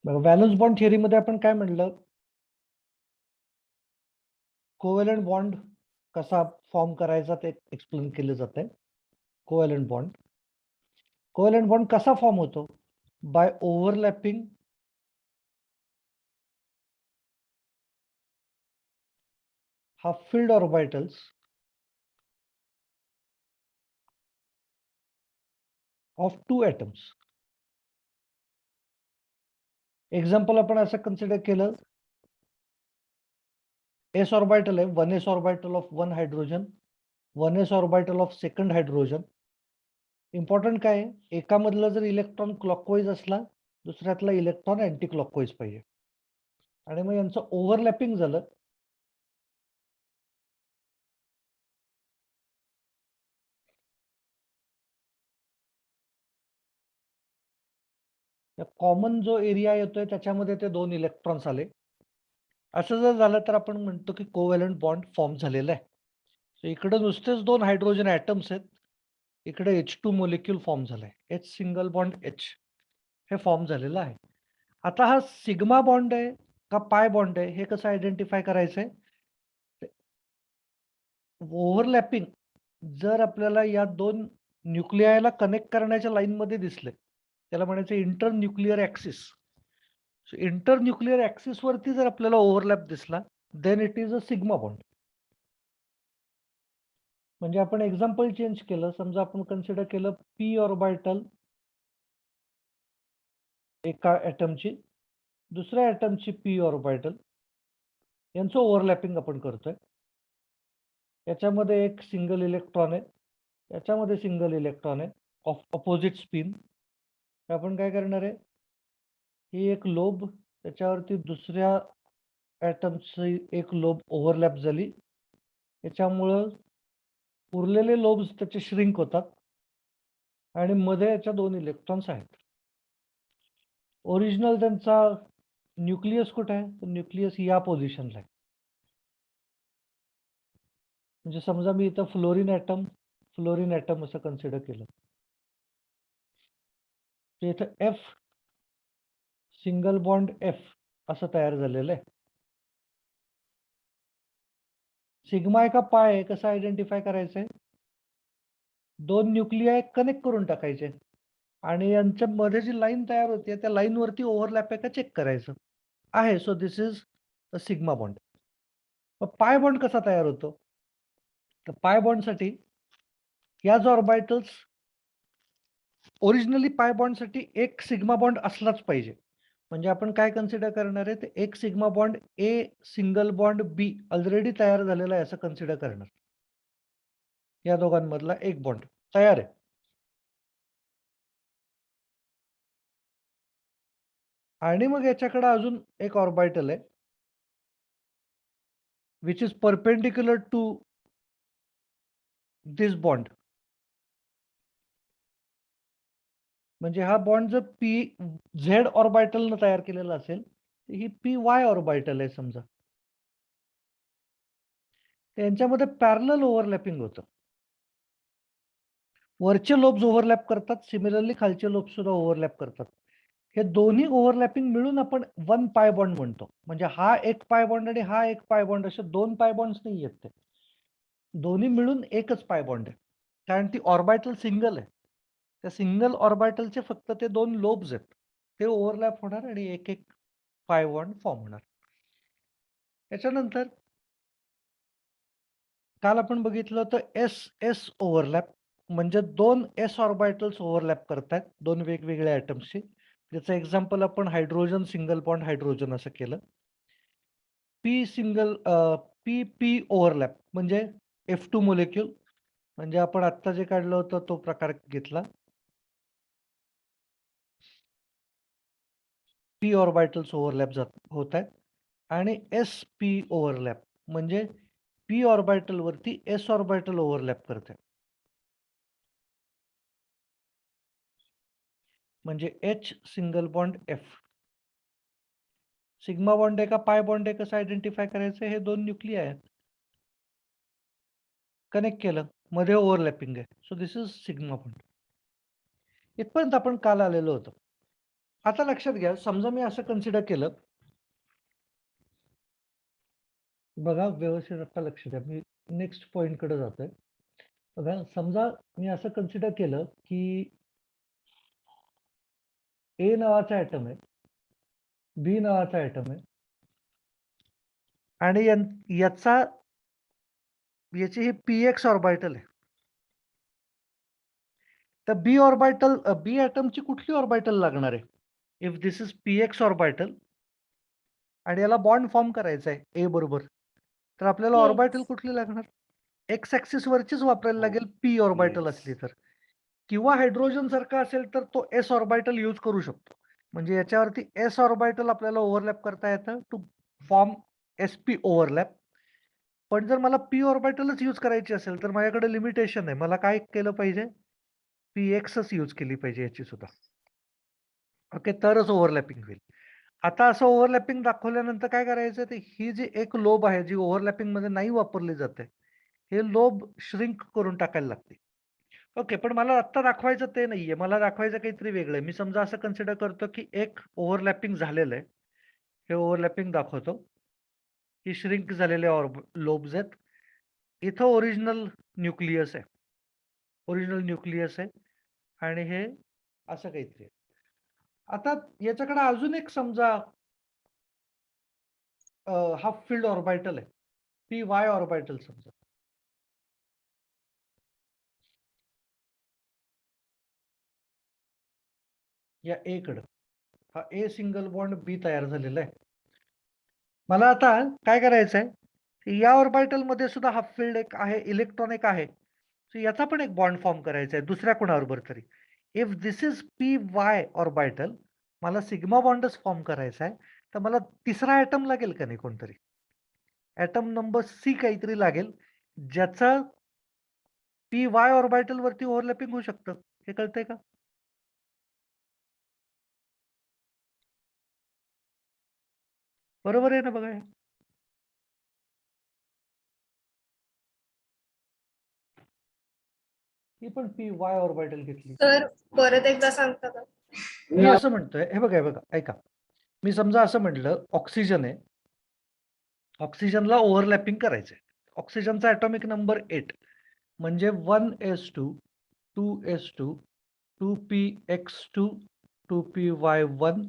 बघा valence bond थिअरीमध्ये आपण काय म्हणलं, कोव्हॅलंट बॉन्ड कसा फॉर्म करायचा ते एक्सप्लेन केलं जातंय. कोव्हॅलंट बॉन्ड कसा फॉर्म होतो? By overlapping half filled orbitals of two atoms. Example आपण असं कन्सिडर केलं, एस ऑर्बिटल आहे, 1s orbital of one hydrogen, 1s orbital of second hydrogen. Important काय आहे, एकामधला जर इलेक्ट्रॉन क्लॉकवाईज असला, दुसऱ्यातला इलेक्ट्रॉन अँटी क्लॉकवाईज पाहिजे. आणि मग यांचं ओव्हरलॅपिंग झालं, कॉमन जो एरिया येतोय त्याच्यामध्ये ते 2 इलेक्ट्रॉन्स आले. असं जर झालं तर आपण म्हणतो की कोव्हॅलंट बॉन्ड फॉर्म झालेला आहे. So इकडे नुसतेच 2 हायड्रोजन ॲटम्स आहेत. इकडे H2 मॉलिक्यूल फॉर्म झालाय. H सिंगल बॉन्ड H हे फॉर्म झालेलं आहे. आता हा सिग्मा बॉन्ड आहे का पाय बॉन्ड आहे हे कसं आयडेंटिफाय करायचंय? ओव्हरलॅपिंग जर आपल्याला या 2 न्यूक्लियाला कनेक्ट करण्याच्या लाईनमध्ये दिसले, त्याला म्हणायचं inter nuclear axis. Inter nuclear axis वरती जर आपल्याला ओव्हरलॅप दिसला, then it is a sigma bond. म्हणजे आपण एक्झाम्पल चेंज केलं, समजा आपण कन्सिडर केलं पी ऑर्बिटल एका ॲटमची, दुसऱ्या ॲटमची पी ऑर्बिटल, यांचं ओव्हरलॅपिंग आपण करतोय. याच्यामध्ये एक सिंगल इलेक्ट्रॉन आहे, याच्यामध्ये सिंगल इलेक्ट्रॉन आहे ऑफ अपोजिट स्पिन. आपण काय करणार आहे, ही एक लोब, त्याच्यावरती दुसऱ्या ॲटमची एक लोब ओव्हरलॅप झाली. याच्यामुळं उरलेले लोब्स त्याचे श्रिंक होतात आणि मध्ये याच्या 2 इलेक्ट्रॉन्स आहेत. ओरिजिनल त्यांचा न्यूक्लियस कुठे आहे? तर न्यूक्लियस या पोझिशनला आहे. म्हणजे समजा मी इथं फ्लोरीन ॲटम असं कन्सिडर केलं, तर इथं F सिंगल बॉन्ड F असं तयार झालेलं आहे. सिग्मा आहे का पाय आहे कसं आयडेंटिफाय करायचंय? 2 न्यूक्लियाय कनेक्ट करून टाकायचे आणि यांच्या मध्ये जी लाईन तयार होते त्या लाईनवरती ओव्हरलॅप आहे का चेक करायचं. आहे, so this is a sigma bond. मग पाय बॉन्ड कसा तयार होतो? तर पाय बॉन्डसाठी या जो ऑर्बिटल्स ओरिजिनली पाय बॉन्डसाठी एक सिग्मा बॉन्ड असलाच पाहिजे. म्हणजे आपण काय कन्सिडर करणार आहे, ते एक sigma bond a single bond बी ऑलरेडी तयार झालेला आहे असं कन्सिडर करणार. या दोघांमधला एक बॉन्ड तयार आहे. आणि मग याच्याकडे अजून एक ऑर्बिटल आहे, which is perpendicular to this bond. म्हणजे हा बॉन्ड जर पी झेड ऑर्बिटलनं तयार केलेला असेल, तर ही पी वाय ऑर्बिटल आहे समजा. त्यांच्यामध्ये पॅरलल ओव्हरलॅपिंग होतं. वरचे लोब्स ओव्हरलॅप करतात, सिमिलरली खालचे लोब्स सुद्धा ओव्हरलॅप करतात. हे दोन्ही ओव्हरलॅपिंग मिळून आपण वन पाय बॉन्ड म्हणतो. म्हणजे हा एक पाय बॉन्ड आणि हा एक पाय बॉन्ड असे 2 पाय बॉन्ड्स नाही आहेत ते. दोन्ही मिळून एकच पाय बॉन्ड आहे. कारण ती ऑर्बिटल सिंगल आहे. त्या सिंगल ऑर्बिटलचे फक्त ते 2 लोब्स आहेत. ते ओव्हरलॅप होणार आणि एक पाय बॉन्ड फॉर्म होणार. त्याच्यानंतर काल आपण बघितलं होतं एस ओव्हरलॅप, म्हणजे 2 एस ऑर्बिटल्स ओव्हरलॅप करतायत 2 वेगवेगळ्या ॲटम्सची. त्याचं एक्झाम्पल आपण हायड्रोजन सिंगल बॉन्ड हायड्रोजन असं केलं. पी ओव्हरलॅप म्हणजे F2 मॉलिक्यूल, म्हणजे आपण आत्ता जे काढलं होतं तो प्रकार घेतला. पी ऑर्बिटल्स ओव्हरलॅप होत आहेत आणि sp ओव्हरलॅप म्हणजे पी ऑर्बिटल वरती s ऑर्बिटल ओव्हरलॅप करते. म्हणजे H single bond F. Sigma bond आहे का पाय बॉन्ड आहे कसं आयडेंटिफाय करायचं? हे 2 न्यूक्लिय आहेत. कनेक्ट केलं, मध्ये ओव्हरलॅपिंग आहे. So this is sigma bond. इथपर्यंत आपण काल आलेलो होतो. आता लक्षात घ्या, समजा मी असं कन्सिडर केलं, बघा व्यवस्थित आता लक्ष द्या, मी नेक्स्ट पॉइंटकडे जातोय. बघा, समजा मी असं कन्सिडर केलं की ए नावाचा ऍटम आहे, बी नावाचा ऍटम आहे आणि याची ही पी एक्स ऑर्बिटल आहे. तर बी ऍटमची कुठली ऑर्बिटल लागणार आहे? If this is P x orbital आणि याला बॉन्ड फॉर्म करायचा आहे ए बरोबर, तर आपल्याला ऑर्बिटल येस. कुठली लागणार? एक्स ऍक्सिस वरचीच वापरायला लागेल पी ऑर्बिटल असली तर, किंवा हायड्रोजन सारखा असेल तर तो एस ऑर्बिटल यूज करू शकतो. म्हणजे याच्यावरती एस ऑर्बिटल आपल्याला ओव्हरलॅप करता येतं टू फॉर्म एसपी ओव्हरलॅप. पण जर मला पी ऑर्बिटलच यूज करायची असेल तर माझ्याकडे लिमिटेशन आहे. मला काय केलं पाहिजे? पी एक्सच यूज केली पाहिजे याची सुद्धा. ओके, तरच ओव्हरलॅपिंग होईल. आता असं ओव्हरलॅपिंग दाखवल्यानंतर काय करायचं? ते ही जी एक लोब आहे जी ओव्हरलॅपिंग मध्ये नाही वापरली जाते, हे लोब श्रिंक करून टाकायला लागते. ओके, पण मला आत्ता दाखवायचं ते नाहीये, मला दाखवायचं काहीतरी वेगळं आहे. मी समजा असं कन्सिडर करतो की एक ओव्हरलॅपिंग झालेलं आहे. हे ओव्हरलॅपिंग दाखवतो. ही श्रिंक झालेले लोब्स आहेत. इथं ओरिजिनल न्यूक्लियस आहे. ओरिजिनल न्यूक्लियस आहे आणि हे असं काहीतरी आहे. आता याच्याकडे अजून एक समजा हाफ फील्ड ऑर्बिटल आहे, पी वाय ऑर्बिटल समजा. या ए कडं हा ए सिंगल बॉन्ड बी तयार झालेला आहे. मला आता काय करायचं आहे? या ऑर्बिटल मध्ये सुद्धा हाफ फील्ड एक आहे, इलेक्ट्रॉन एक आहे. So याचा पण एक बॉन्ड फॉर्म करायचा आहे दुसऱ्या कोणाबरोबर तरी. If this is P Y orbital, मला सिग्मा बॉन्डच फॉर्म करायचा आहे, तर मला तिसरा ऍटम लागेल का नाही कोणतरी? ऍटम नंबर सी काहीतरी लागेल, ज्याचं पी वाय ऑर्बिटल वरती ओव्हरलॅपिंग होऊ शकतं. हे कळतंय का? बरोबर आहे ना? बघा, ही पण पी वाय ऑर्बिटल घेतली. सर परत एकदा सांगता का? मी असं म्हणतोय, हे बघा ऐका, मी समजा असं म्हटलं ऑक्सिजन आहे, ऑक्सिजनला ओव्हरलॅपिंग करायचंय. ऑक्सिजनचा ॲटॉमिक नंबर 8 म्हणजे 1s2 2s2 2px2 2py1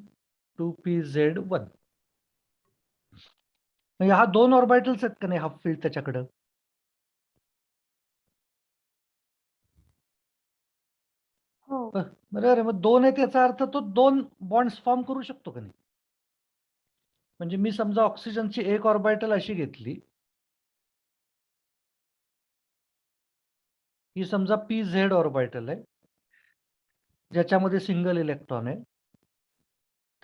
2pz1. म्हणजे हा 2 ऑर्बिटल्स आहेत का नाही हाफ फील्ड त्याच्याकडं? हो. बरोबर आहे. मग 2 आहेत याचा अर्थ तो 2 बॉन्ड्स फॉर्म करू शकतो का नाही? म्हणजे मी समजा ऑक्सिजनची एक ऑर्बिटल अशी घेतली, ही समजा पी झेड ऑर्बिटल आहे, ज्याच्यामध्ये सिंगल इलेक्ट्रॉन आहे.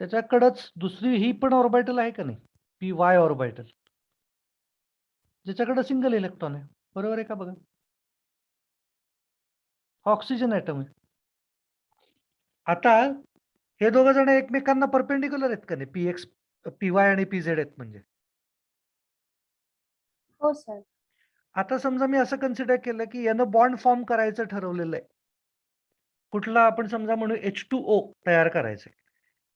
त्याच्याकडंच दुसरी ही पण ऑर्बिटल आहे का नाही, पी वाय ऑर्बिटल, ज्याच्याकडे सिंगल इलेक्ट्रॉन आहे. बरोबर आहे का? बघा, हा ऑक्सिजन ॲटम आहे. आता हे दोघं जण एकमेकांना परपेंडिक्युलर आहेत का नाही? पी एक्स, पी वाय आणि पी झेड आहेत म्हणजे. हो सर. आता समजा मी असं कन्सिडर केलं की यानं बॉन्ड फॉर्म करायचं ठरवलेलं आहे. कुठला? आपण समजा म्हणू H2O तयार करायचंय.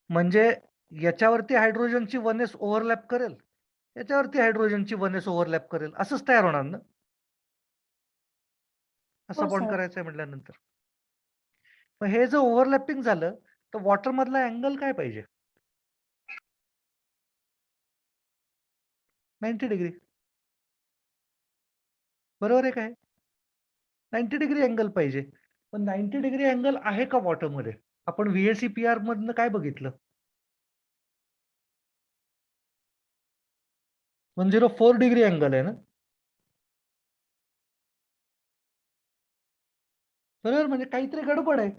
म्हणजे याच्यावरती हायड्रोजनची 1s ओव्हरलॅप करेल, याच्यावरती हायड्रोजनची 1s ओव्हरलॅप करेल, असंच तयार होणार ना? असं हो बॉन्ड सर. करायचंय म्हटल्यानंतर. मग हे जर ओव्हरलॅपिंग झालं तर वॉटर मधला अँगल काय पाहिजे? 90 डिग्री. बरोबर आहे काय? 90 डिग्री अँगल पाहिजे. पण 90 डिग्री अँगल आहे का वॉटरमध्ये? आपण VACPR मधनं काय बघितलं? 104 डिग्री अँगल आहे ना? बरोबर, म्हणजे काहीतरी गडबड आहे.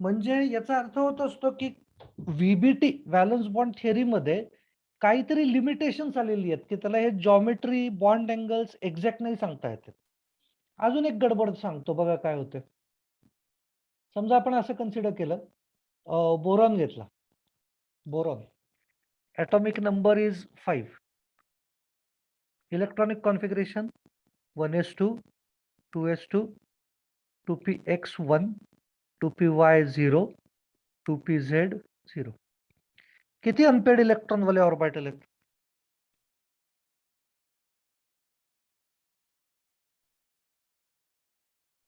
म्हणजे याचा अर्थ होत असतो की व्हीबीटी व्हॅलन्स बॉन्ड थिअरीमध्ये काहीतरी लिमिटेशन्स आलेली आहेत की त्याला हे जॉमेट्री बॉन्ड अँगल्स एक्झॅक्ट नाही सांगता येते. अजून एक गडबड सांगतो, बघा काय होते. समजा आपण असं कन्सिडर केलं, बोरॉन घेतला. Boron atomic number is 5. Electronic configuration 1s2 2s2 2px1 2py0 2pz 0. किती अनपेड इलेक्ट्रॉन वाले ऑर्बिटल आहेत?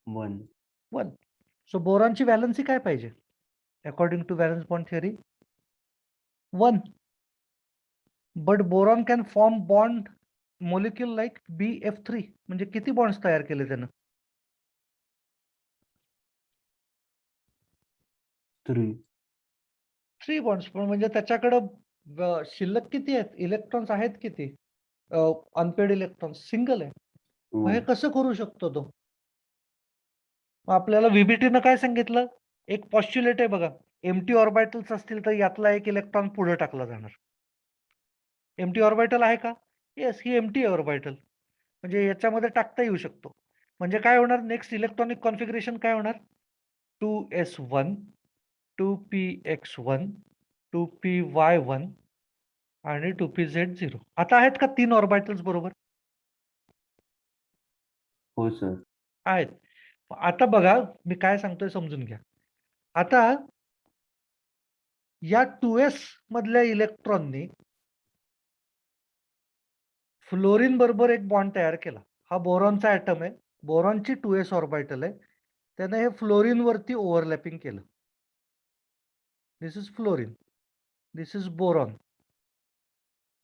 1. 1. सो बोरॉनची व्हॅलन्सी काय पाहिजे according to valence bond theory? 1. But boron can form bond molecule like BF3. म्हणजे किती bonds तयार केले त्यानं? 3. 3 बॉन्ड्स. पण म्हणजे त्याच्याकडं शिल्लक किती आहेत? इलेक्ट्रॉन्स आहेत किती? अनपेड इलेक्ट्रॉन्स सिंगल आहे. मग हे 2. कसं करू शकतो तो? मग आपल्याला व्हीबीटीनं काय सांगितलं? एक पॉस्च्युलेट आहे बघा, एम्प्टी ऑर्बिटल्स असतील तर यातला एक इलेक्ट्रॉन पुढे टाकला जाणार. एम्प्टी ऑर्बिटल आहे का? येस, ही एम्प्टी ऑर्बिटल. म्हणजे याच्यामध्ये टाकता येऊ शकतो. म्हणजे काय होणार? नेक्स्ट इलेक्ट्रॉनिक कॉन्फिगरेशन काय होणार? 2s1, 2px1, 2py1 आणि 2pz0. आता आहेत का 3 ऑर्बिटल्स बरोबर? हो सर. आहेत. आता बघा मी काय सांगतोय समजून घ्या. आता या 2s मधल्या इलेक्ट्रॉननी फ्लोरीन बरोबर एक बॉन्ड तयार केला. हा बोरॉनचा ऍटम आहे. बोरॉनची 2s ऑर्बिटल आहे. त्याने हे फ्लोरीन वरती ओव्हरलॅपिंग केलं. This is fluorine, this is boron.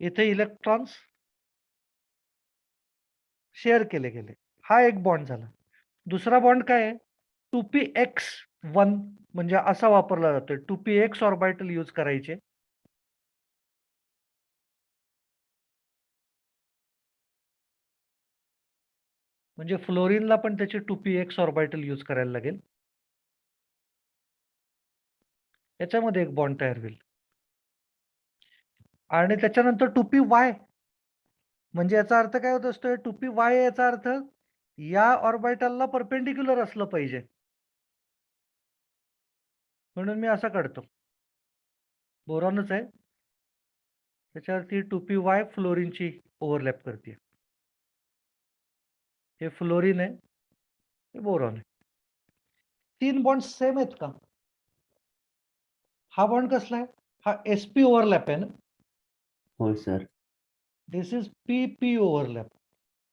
इथे इलेक्ट्रॉन्स शेअर केले गेले. हा एक बॉन्ड झाला. दुसरा बॉन्ड काय आहे? 2px1 म्हणजे असा वापरला जातोय. 2px ऑर्बिटल यूज करायचे. म्हणजे फ्लोरीनला पण त्याचे 2px ऑर्बिटल यूज करायला लागेल. याच्यामध्ये एक बॉन्ड तयार होईल. आणि त्याच्यानंतर 2py म्हणजे याचा अर्थ काय होत असतोय? 2py याचा अर्थ या ऑर्बिटलला परपेंडिक्युलर असलं पाहिजे. म्हणून मी असा काढतो. बोरॉनच आहे, त्याच्यावरती 2py फ्लोरीनची ओव्हरलॅप करते. हे फ्लोरीन आहे, हे बोरॉन आहे. 3 बॉन्ड सेम आहेत का? हा बॉन्ड कसला आहे? हा sp ओव्हरलॅप आहे ना. हो sir. This is pp overlap,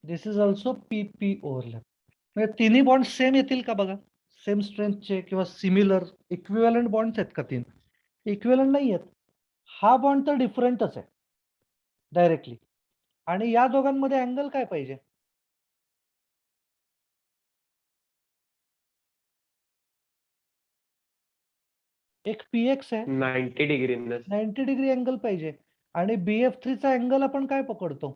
this is also pp overlap. म्हणजे तिन्ही बॉन्ड सेम येतील का बघा? सेम स्ट्रेंथचे किंवा सिमिलर इक्विव्हॅलंट बॉन्ड्स आहेत का 3? इक्विव्हॅलंट नाही आहेत. हा बॉन्ड तर डिफरंटच आहे डायरेक्टली. आणि या दोघांमध्ये अँगल काय पाहिजे? एक px आहे, 90 डिग्री 90 डिग्री अँगल पाहिजे. आणि BF3 चा अँगल आपण काय पकडतो?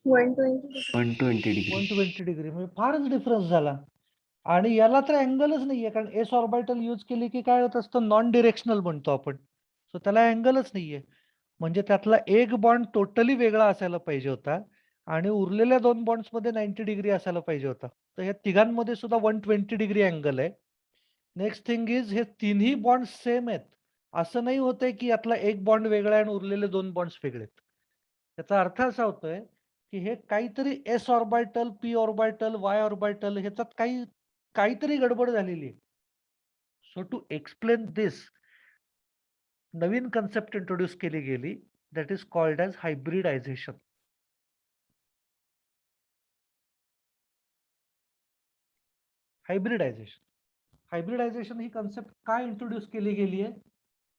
One twenty 120 degree. 120 डिग्री. म्हणजे फारच डिफरन्स झाला. आणि याला तर अँगलच नाहीये, कारण एस ऑर्बिटल यूज केली की काय होत असतं? नॉन डिरेक्शनल म्हणतो आपण. सो त्याला अँगलच नाहीये. म्हणजे त्यातला एक बॉन्ड टोटली वेगळा असायला पाहिजे होता आणि उरलेल्या 2 बॉन्ड्स मध्ये 90 डिग्री असायला पाहिजे होता. तर या तिघांमध्ये सुद्धा 120 डिग्री अँगल आहे. नेक्स्ट थिंग इज हे तिन्ही बॉन्ड सेम आहेत. असं नाही होतंय की यातला एक बॉन्ड वेगळा आहे आणि उरलेले 2 बॉन्ड्स वेगळे आहेत. त्याचा अर्थ असा होतोय की हे काहीतरी S orbital, P orbital, Y orbital ह्याच्यात काहीतरी गडबड झालेली आहे. सो टू एक्सप्लेन दिस नवीन कन्सेप्ट इंट्रोड्यूस केली गेली, that is called as hybridization. Hybridization hybridization ही कन्सेप्ट काय इंट्रोड्यूस केली गेली आहे?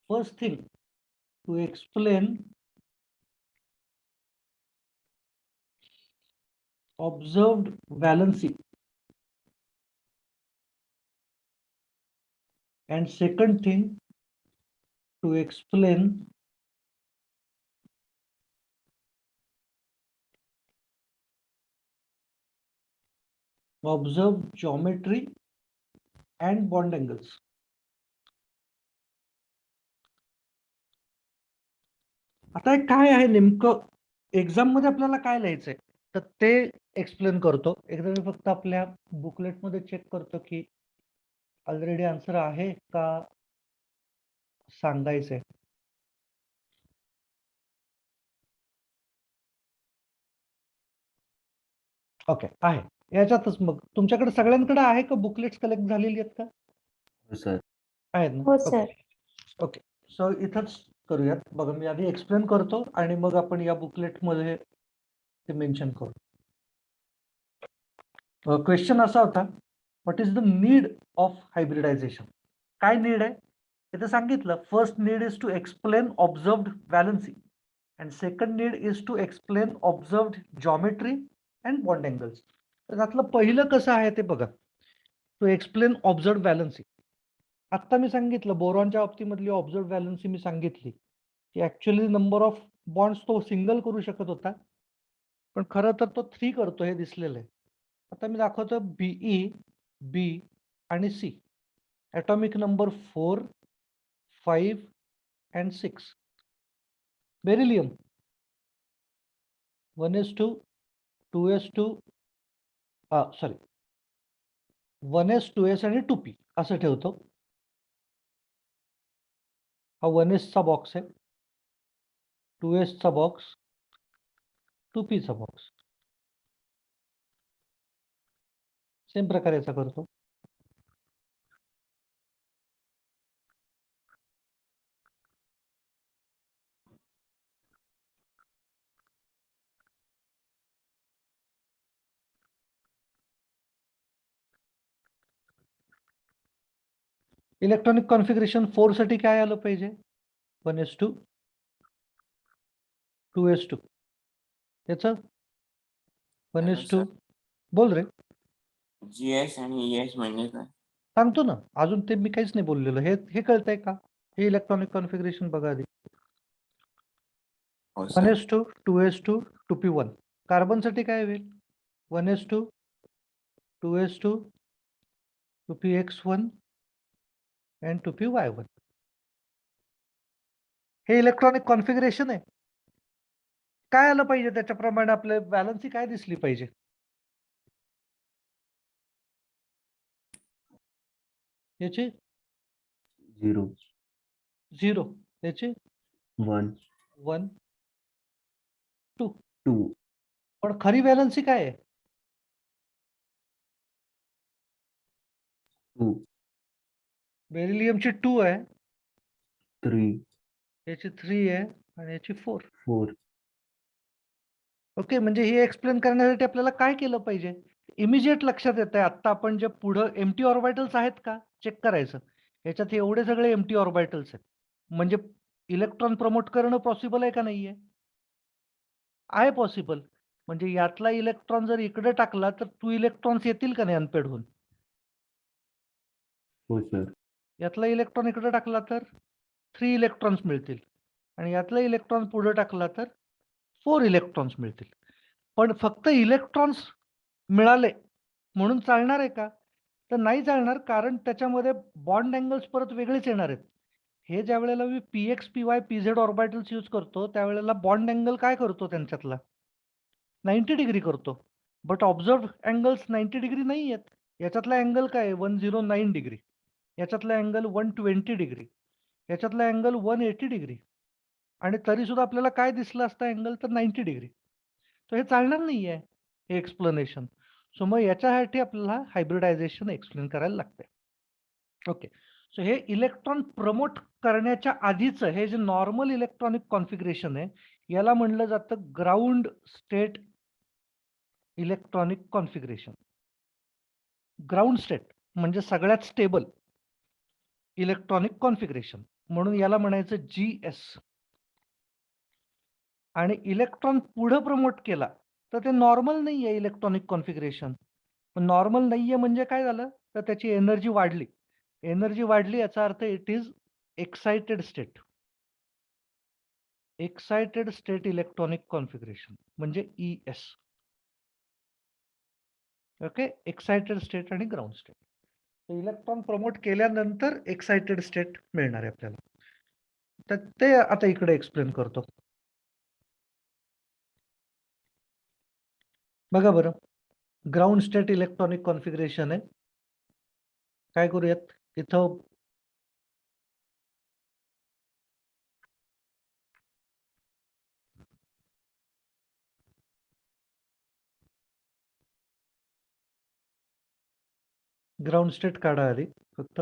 First thing to explain observed valency, and second thing to explain observed geometry and bond angles. आता हे काय आहे नेमकं? एक्झाम मध्ये आपल्याला काय लिहायचंय तर ते एक्सप्लेन करतो. एकदा मी फक्त आपल्या बुकलेट मध्ये चेक करतो की ऑलरेडी आन्सर आहे का सांगायचंय. ओके, आहे. याच्यातच मग तुमच्याकडे सगळ्यांकडे आहे का बुकलेट्स कलेक्ट झालेली आहेत का? हो सर. आहेत ना? हो ओके सर. ओके. सो इथंच करूयात. बघा मी आधी एक्सप्लेन करतो आणि मग आपण या बुकलेटमध्ये ते मेन्शन करू. क्वेश्चन असा होता, what is the need of hybridization? काय नीड आहे? इथे सांगितलं, first need is to explain observed valency and second need is to explain observed geometry and bond angles. तर त्यातलं पहिलं कसं आहे ते बघा, टू एक्सप्लेन ऑब्झर्व्ड व्हॅलन्सी. आत्ता मी सांगितलं बोरॉनच्या बाबतीमधली ऑब्झर्व्ड व्हॅलन्सी मी सांगितली की ऍक्च्युअली नंबर ऑफ बॉन्ड्स तो सिंगल करू शकत होता, पण खरं तर तो 3 करतो हे दिसलेलं आहे. आता मी दाखवतो बीई, बी आणि C. Atomic number 4, 5 and 6. Beryllium 1s2, 2s2, sorry 1s, 2s आणि 2p असं ठेवतो. हा 1s चा बॉक्स आहे, 2s चा बॉक्स, 2p चा बॉक्स. सेम प्रकारे याचा करतो. इलेक्ट्रॉनिक कॉन्फिगरेशन 4 साठी काय आलं पाहिजे? 1s2, 2s2. याचं 1s2 सर बोल रे. जीएस आणि ईएस म्हणजे काय? सांगतो ना, अजून ते मी काहीच नाही बोललेलो. हे हे कळतंय का? हे इलेक्ट्रॉनिक कॉन्फिगरेशन बघा आधी. हो सर. 1s2, 2s2, 2p1. कार्बनसाठी काय होईल? 1s2, 2s2, 2px1 and 2py1. हे इलेक्ट्रॉनिक कॉन्फिगरेशन आहे. काय आलं पाहिजे त्याच्याप्रमाणे? आपल्या बॅलन्सी काय दिसली पाहिजे? याची 0, 0, याची 1, 1, 2. 2, पण खरी बॅलन्सी काय आहे? 2, बेरिलियमची 2 आहे, 3, याची 3 आहे आणि याची 4. 4. ओके, म्हणजे हे एक्सप्लेन करण्यासाठी आपल्याला काय केलं पाहिजे? इमिजिएट लक्षात येत आहे, आत्ता आपण जे पुढं एम्प्टी ऑर्बिटल्स आहेत का चेक करायचं. याच्यात एवढे सगळे एम्प्टी ऑर्बिटल्स आहेत, म्हणजे इलेक्ट्रॉन प्रमोट करणं पॉसिबल आहे का नाहीये? आहे पॉसिबल. म्हणजे यातला इलेक्ट्रॉन जर इकडे टाकला तर 2 इलेक्ट्रॉन्स येतील का नाही अनपेड होऊन? हो सर. यातला इलेक्ट्रॉन इकडे टाकला तर 3 इलेक्ट्रॉन्स मिळतील आणि यातला इलेक्ट्रॉन पुढे टाकला तर 4 इलेक्ट्रॉन्स मिळतील. पण फक्त इलेक्ट्रॉन्स मिळाले म्हणून चालणार आहे का? तर नाही चालणार, कारण त्याच्यामध्ये बॉन्ड अँगल्स परत वेगळेच येणार आहेत. हे ज्या वेळेला मी पीएक्स, पीवाय, पीझेड ऑर्बिटल्स यूज करतो त्यावेळेला बॉन्ड अँगल काय करतो त्यांच्यातला? 90 डिग्री करतो. बट ऑब्झर्व्ड अँगल्स 90 डिग्री नाही आहेत. याच्यातला अँगल काय आहे? 109 डिग्री. याच्यातला अँगल 120 डिग्री. याच्यातला अँगल 180 डिग्री. आणि तरी सुद्धा आपल्याला काय दिसलं असतं अँगल? तर 90 डिग्री. तर हे चालणार नाहीये हे एक्सप्लेनेशन. सो मग याच्यासाठी आपल्याला हायब्रिडायझेशन एक्सप्लेन करायला लागते. ओके. सो हे इलेक्ट्रॉन प्रमोट करण्याच्या आधीचं हे जे नॉर्मल इलेक्ट्रॉनिक कॉन्फिगरेशन आहे, याला म्हणलं जातं ground state electronic configuration. Ground state म्हणजे सगळ्यात स्टेबल इलेक्ट्रॉनिक कॉन्फिगरेशन, म्हणून याला म्हणायचं GS. आणि इलेक्ट्रॉन पुढे प्रमोट केला तर ते नॉर्मल नाहीये इलेक्ट्रॉनिक कॉन्फिगरेशन. नॉर्मल नाहीये म्हणजे काय झालं? तर त्याची एनर्जी वाढली. एनर्जी वाढली याचा earth it is excited state. Excited state electronic configuration म्हणजे ES. ओके, एक्साइटेड स्टेट आणि ग्राउंड स्टेट. इलेक्ट्रॉन प्रमोट केल्यानंतर एक्साइटेड स्टेट मिळणार आहे आपल्याला. तर ते आता इकडे एक्सप्लेन करतो. बघा बरं, ग्राउंड स्टेट इलेक्ट्रॉनिक कॉन्फिगरेशन आहे. काय करूयात इथं? ग्राउंड स्टेट काढा आधी फक्त.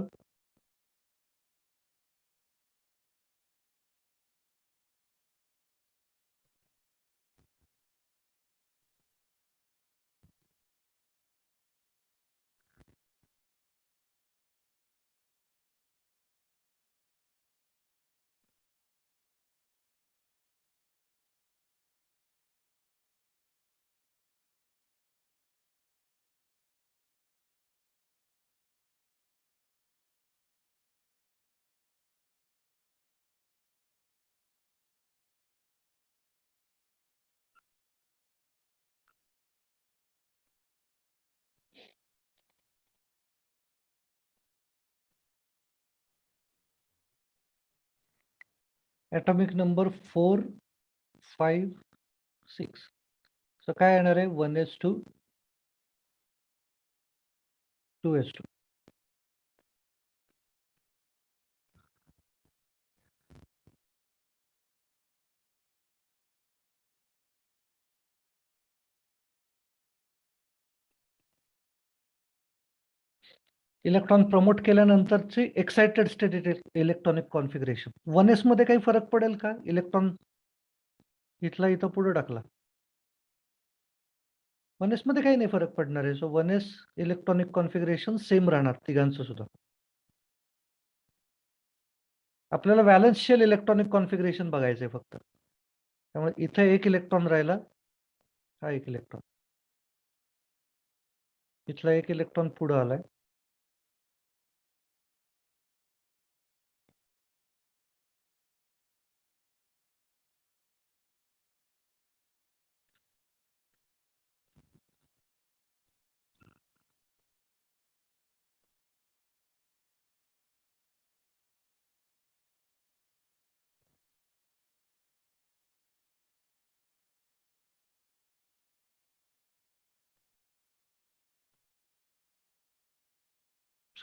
Atomic number 4, 5, 6. सो काय येणार आहे 1s2 2s2. इलेक्ट्रॉन प्रमोट केल्यानंतरची excited state electronic configuration. 1s मध्ये काही फरक पडेल का? इलेक्ट्रॉन इथला इथं पुढे टाकला. 1s मध्ये काही नाही फरक पडणार आहे. So 1s electronic configuration same राहणार तिघांचं सुद्धा. आपल्याला व्हॅलन्स शेल इलेक्ट्रॉनिक कॉन्फिगरेशन बघायचंय फक्त. त्यामुळे इथे एक इलेक्ट्रॉन राहिला, हा एक इलेक्ट्रॉन, इथला एक इलेक्ट्रॉन पुढे आलाय.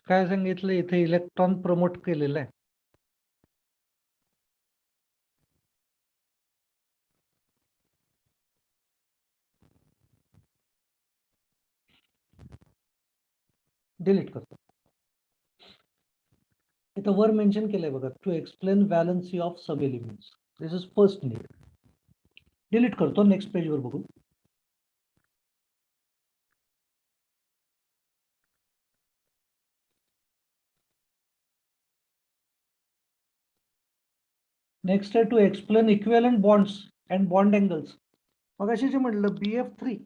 काय सांगितलं इथे इलेक्ट्रॉन प्रमोट केलेलं आहे. डिलीट करतो. इथं वर मेन्शन केलंय बघा, टू एक्सप्लेन व्हॅलन्सी ऑफ सब elements. This is first need. Delete करतो. नेक्स्ट पेज वर बघू. नेक्स्ट आहे to explain equivalent bonds and bond angles. मग अशी जे म्हटलं BF3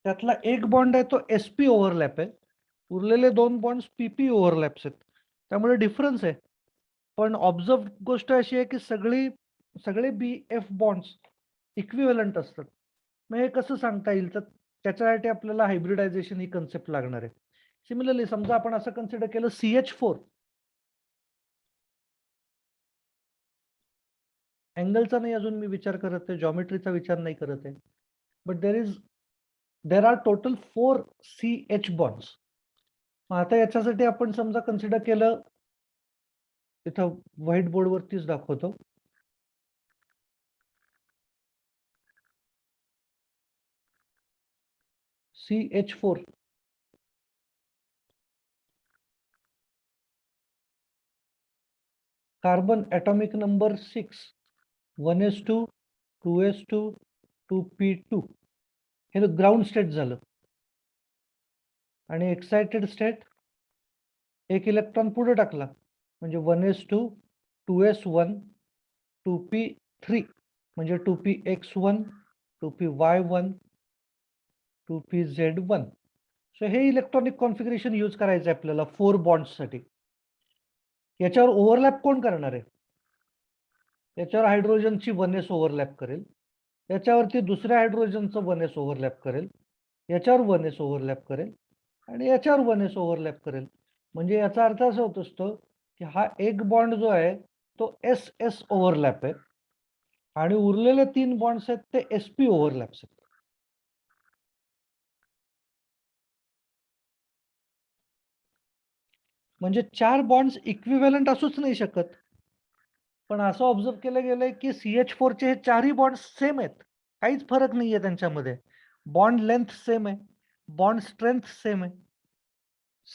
त्यातला एक बॉन्ड आहे तो SP ओव्हरलॅप आहे, उरलेले 2 बॉन्ड्स PP ओव्हरलॅप्स आहेत. त्यामुळे डिफरन्स आहे. पण ऑब्झर्व गोष्ट अशी आहे की सगळे BF बॉन्ड्स इक्विव्हॅलंट असतात. मग हे कसं सांगता येईल? तर त्याच्यासाठी आपल्याला हायब्रिडायझेशन ही कन्सेप्ट लागणार आहे. सिमिलरली समजा आपण असं कन्सिडर केलं CH4, अँगलचा नाही अजून मी विचार करत आहे, जॉमेट्रीचा विचार नाही करत आहे, but there are total 4 CH bonds. आता याच्यासाठी आपण समजा कन्सिडर केलं, इथं व्हाईट बोर्ड वरतीच दाखवतो. CH4 carbon atomic number 6, 1s2 2s2 2p2. हे ग्राउंड स्टेट झालं. आणि एक्साइटेड स्टेट एक इलेक्ट्रॉन पुढे टाकला म्हणजे 1s2 2s1 2p3 म्हणजे 2px1 2py1 2pz1. सो हे इलेक्ट्रॉनिक कॉन्फिगरेशन यूज करायचं आहे आपल्याला 4 बॉन्ड्ससाठी. याच्यावर ओव्हरलॅप कोण करणार आहे? याच्यावर हायड्रोजनची 1s ओव्हरलॅप करेल, याच्यावरती दुसऱ्या हायड्रोजनचं 1s ओव्हरलॅप करेल, याच्यावर 1s ओव्हरलॅप करेल आणि याच्यावर 1s ओव्हरलॅप करेल. म्हणजे याचा अर्थ असा होत असतो की हा एक बॉन्ड जो आहे तो SS ओव्हरलॅप आहे आणि उरलेले 3 बॉन्ड्स आहेत ते SP ओव्हरलॅप्स आहेत. म्हणजे 4 बॉन्ड्स इक्विव्हॅलंट असूच नाही शकत. पण असं ऑब्झर्व केलं गेलंय की CH4 चे हे 4ही बॉन्ड सेम आहेत, काहीच फरक नाहीये त्यांच्यामध्ये. बॉन्ड लेंथ सेम आहे, बॉन्ड स्ट्रेंथ सेम आहे.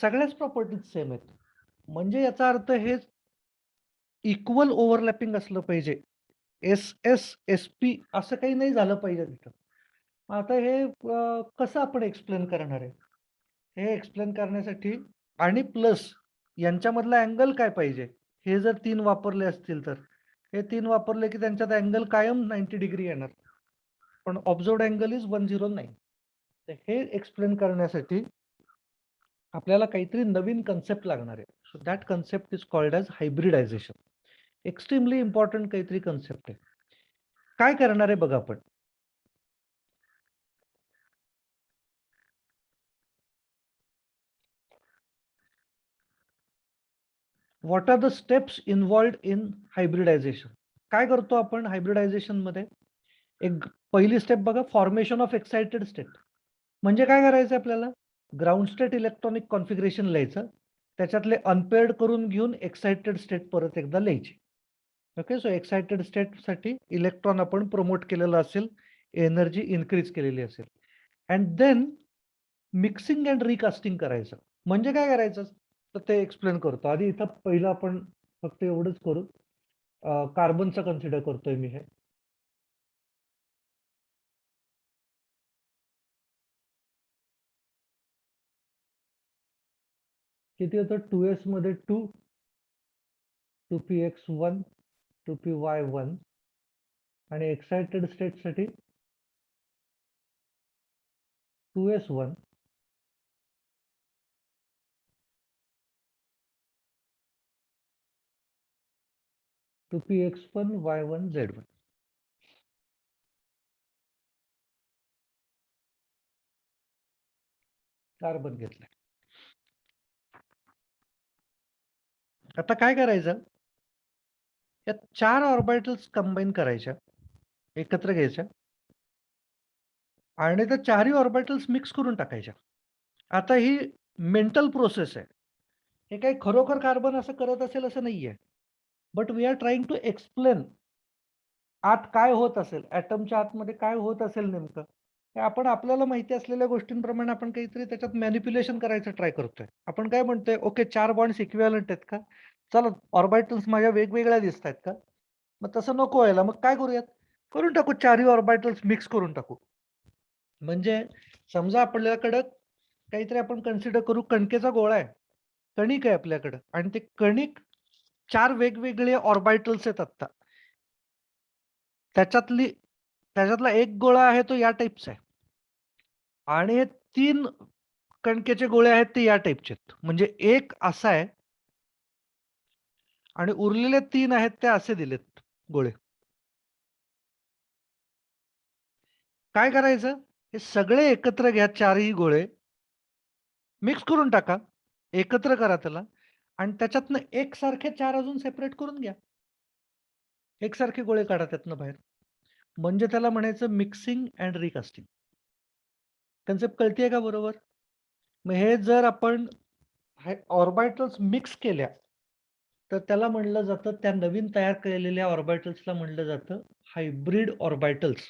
सगळ्याच प्रॉपर्टीज सेम आहेत. म्हणजे याचा अर्थ हे इक्वल ओव्हरलॅपिंग असलं पाहिजे. एस-एस-एस-पी असं काही नाही झालं पाहिजे तिथं. आता हे कसं आपण एक्सप्लेन करणार आहे? हे एक्सप्लेन करण्यासाठी आणि प्लस यांच्यामधला अँगल काय पाहिजे? हे जर 3 वापरले असतील तर. हे 3 वापरले की त्यांच्यात अँगल कायम 90 डिग्री येणार. पण ऑब्झर्व्ड अँगल इज 109. तर हे एक्सप्लेन करण्यासाठी आपल्याला काहीतरी नवीन कन्सेप्ट लागणार आहे. So that concept is called as hybridization. Extremely important काहीतरी कन्सेप्ट आहे. काय करणार आहे बघा आपण. What are the steps involved in hybridization? काय करतो आपण हायब्रिडायझेशन मध्ये? एक पहिली स्टेप बघा, फॉर्मेशन ऑफ एक्साइटेड स्टेट. म्हणजे काय करायचं आपल्याला? ग्राउंड स्टेट इलेक्ट्रॉनिक कॉन्फिगरेशन लिहायचं, त्याच्यातले अनपेअर्ड करून घेऊन एक्साइटेड स्टेट परत एकदा लिहायची. ओके, सो एक्साइटेड स्टेटसाठी इलेक्ट्रॉन आपण प्रमोट केलेलं असेल, एनर्जी इन्क्रीज केलेली असेल. And then mixing and recasting करायचं. म्हणजे काय करायचं तर ते एक्सप्लेन करतो. आधी इथं पहिलं आपण फक्त एवढंच करू. कार्बनचा कन्सिडर करतोय मी हे. किती होतं? 2s मध्ये 2, 2px1, 2py1 आणि excited स्टेटसाठी 2s1, 2px1, y1, z1. Carbon घेतलंय. आता काय करायचं? या 4 ऑर्बिटल्स कंबाईन करायच्या, एकत्र घ्यायच्या आणि त्या 4ही ऑर्बिटल्स मिक्स करून टाकायच्या. आता ही मेंटल प्रोसेस आहे. हे काही खरोखर कार्बन असं करत असेल असं नाहीये. But we are trying to explain आत काय होत असेल, ॲटमच्या आतमध्ये काय होत असेल नेमकं. हे आपण आपल्याला माहिती असलेल्या गोष्टींप्रमाणे आपण काहीतरी त्याच्यात मॅनिप्युलेशन करायचं ट्राय करतोय. आपण काय म्हणतोय, ओके 4 बॉन्ड्स इक्विव्हॅलंट आहेत का? चला ऑर्बिटल्स माझ्या वेगवेगळ्या दिसतायत का? मग तसं नको व्हायला. मग काय करूयात? करून टाकू 4ही ऑर्बिटल्स मिक्स करून टाकू. म्हणजे समजा आपल्याकडं काहीतरी आपण कन्सिडर करू, कणकेचा गोळा आहे, कणिक आहे आपल्याकडं आणि ते कणिक 4 वेगवेगळे ऑर्बिटल्स आहेत आत्ता. त्याच्यातला एक गोळा आहे तो या टाईपचा आहे आणि हे 3 कणकेचे गोळे आहेत ते या टाईपचे आहेत. म्हणजे एक असा आहे आणि उरलेले 3 आहेत ते असे दिलेत गोळे. काय करायचं? हे सगळे एकत्र घ्या, 4ही गोळे मिक्स करून टाका, एकत्र करा त्याला आणि त्याच्यातनं एकसारखे 4 अजून सेपरेट करून घ्या. एकसारखे गोळे काढा त्यातनं बाहेर. म्हणजे त्याला म्हणायचं मिक्सिंग अँड रिकास्टिंग. कन्सेप्ट कळतीये का बरोबर? मग हे जर आपण ऑर्बिटल्स मिक्स केल्या तर त्याला म्हणलं जातं, त्या नवीन तयार केलेल्या ऑर्बिटल्सला म्हणलं जातं हायब्रिड ऑर्बिटल्स.